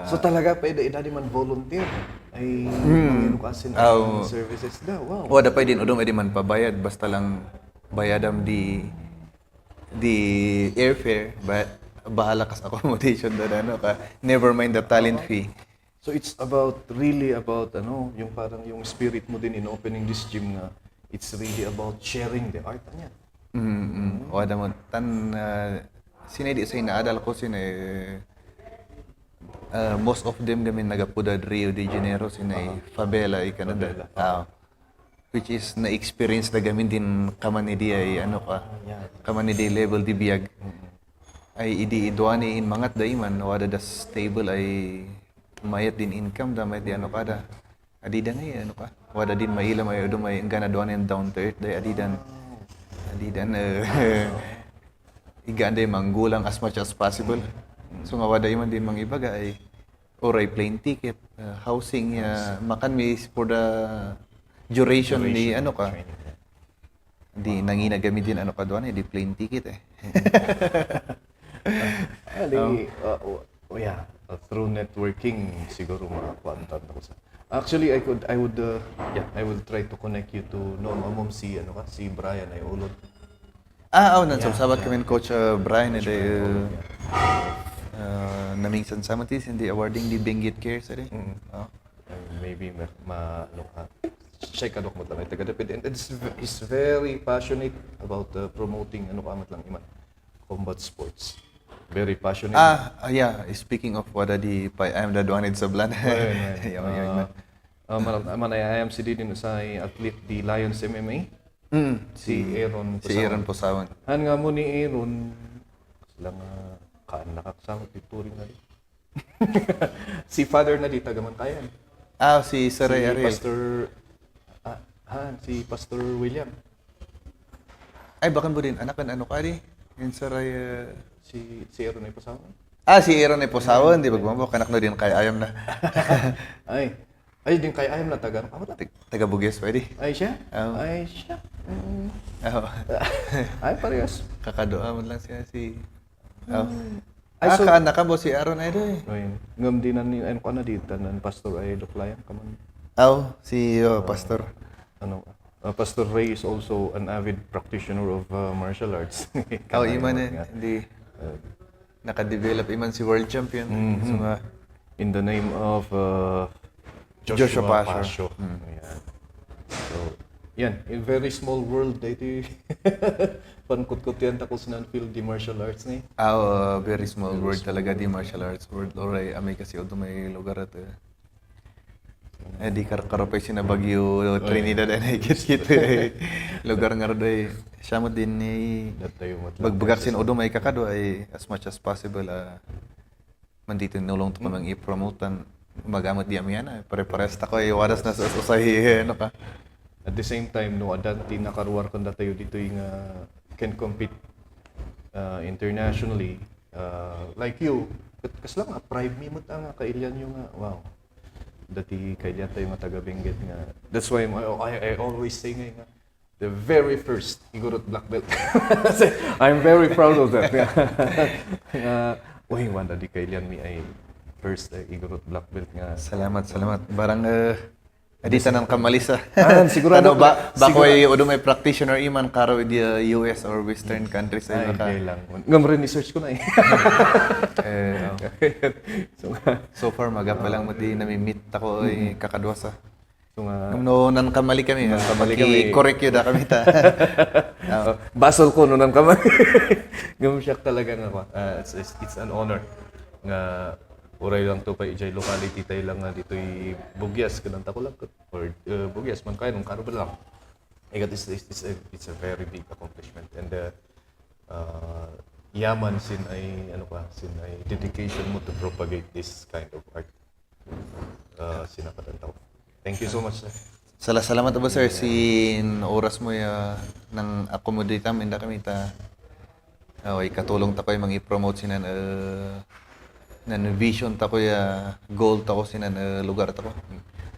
So talaga pwede idadi man volunteer ay mag-edukasin ang services daw. Wow. O dapat din udom edi man pabayad basta lang bayadam di airfare but bahala kas accommodation ka never mind the talent fee. So it's really about yung parang yung spirit mo din in opening this gym na it's really about sharing the art niya. O ada mo sinay di sa inaadal ko most of them gamin nagapuda Rio de Janeiro sinay favela ay Canada. Which is na experience na gamin din kamanidi ay kamanidi level di biyag. Ay idi idwani in mangat daiman wada da stable ay mayat din income da may di kada. Adidan ay wada din maila may udo may ngana dwani down to earth day adidan iganday manggulang as much as possible. So nga wada iman din mang ibaga ay oray plane ticket, housing, makan mi for the duration ni di nangina gamit din doon di plane ticket through networking siguro makakuantan ako sa. Actually I would try to connect you to Ma'am si Brian ay ulod. Sabat kami ni Coach Brian namingsan sa matis hindi awarding di Benguet Care sa rin. Maybe check mo talaga taga-depend and he's very passionate about promoting combat sports. Very passionate. Speaking of wada di I'm the one sa Blan. Manayayam si din sa athlete di Lions MMA. Si Aaron Posawan. Han nga mo ni Aaron lang nakakasama tuturing na di. Si father na di tagamantayan. Si Saray Ariel. Si Pastor William. Ay bakan mo din anak ka di? Yung Saray si Aaron ay Posawan. Si Aaron ay Posawan, di ba gumambo kanak na din kay ayam na. Ay din kay ayam na taga. Taga Bugis pwede. Ay siya. Ay parehas. Kakadoa mo lang siya si kaanak ka mo si Aaron ay doy. Ngam din ni dito nan Pastor ay Doklayan kaman. Si Pastor. Pastor Ray is also an avid practitioner of martial arts. Iman hindi naka-develop iman si world champion. So, in the name of Joshua Pasio. So, yan, in very small world dito pankut-kut yan tapos non-field di martial arts ni. Very small world talaga di martial arts world. Oray, amay kasi odo may lugar at Di karopay sina Baguio, Trinidad, and higit lugar nga rin ay siya mo din ni Datayo mo. bagbagak sin odo may kakado ay as much as possible mandito nulong to pamang i-promote magamit di amyan pare-pares ta ko ay waras na sa usay ano ka. At the same time, no, adanti nakaruar ko tayo dito yung can compete internationally. Like you, kas lang, pride me mo ta nga, kailyan yung wow. Dati kailyan tayo nga taga-Benguet nga. That's why I always say nga, the very first Igorot Black Belt. I'm very proud of that. Uy, wanda di kailyan mi ay first Igorot Black Belt nga. Salamat. Barang adita nang kamalisa. Sigurado bako ay odo may practitioner iman karo di US or western countries ay Ay, baka. hindi lang. Ngam rin ni-search ko na eh. So far magapa lang mo di nami-meet ako ay kakadwa sa. So nga, No nan kamali kami. kamali kami. Correct yun kami ta. basol ko noon ang kamay. Ngam-shock talaga nga. It's an honor nga uray lang to pa ijay locality tayo lang nga dito'y Bugyas kananta ko lang or Bugyas man kaya nung karo ba lang. It's a very big accomplishment and yaman sin ay dedication mo to propagate this kind of art. Sinakatanta ko. Thank you so much, sir. Salamat ba sir sin oras mo nang accommodate amin da kami ta. Ay katulong ta koy mangi-promote sinan nan vision ta ko goal ta ko sinan lugar ta ko.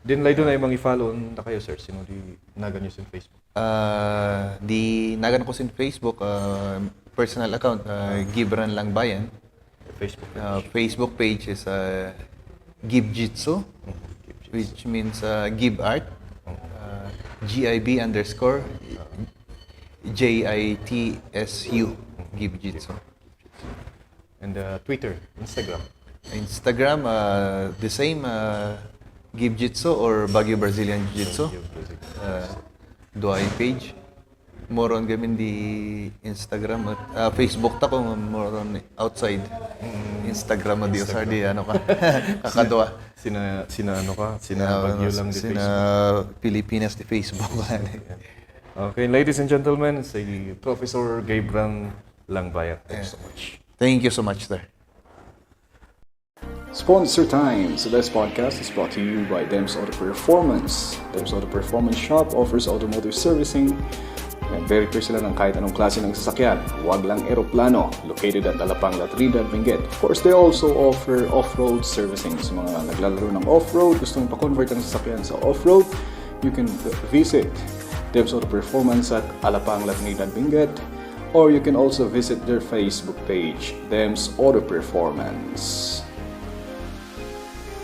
Din lay doon ay mangi-follow na kayo, sir. Sino di nagan nyo sa Facebook? Di nagan ko sin Facebook personal account Gibran Lang Bayan. Facebook. Facebook page is Gibjitsu, which means Gib Art. GIB_JITSU Gibjitsu. And Twitter, Instagram. Instagram, the same Gibjitsu or Baguio Brazilian Jiu-Jitsu. Doay page. More on gamin di Instagram at Facebook ta ko more on outside. Instagram at di usar di ano ka kakadwa. Sina ano ka? Sina Baguio lang di sina Facebook. Pilipinas di Facebook. Okay, ladies and gentlemen, si Professor Gabriel Langbayat. Thank you so much. Thank you so much, sir. Sponsor time. So this podcast is brought to you by Dems Auto Performance. Dems Auto Performance Shop offers automotive servicing. And very clear sila ng kahit anong klase ng sasakyan. Huwag lang eroplano. Located at Alapang, Trinidad, Benguet. Of course, they also offer off-road servicing. Sa mga naglalaro ng off-road, gustong pa-convert ang sasakyan sa off-road, you can visit Dems Auto Performance at Alapang, Trinidad, Benguet. Or you can also visit their Facebook page, Dems Auto Performance.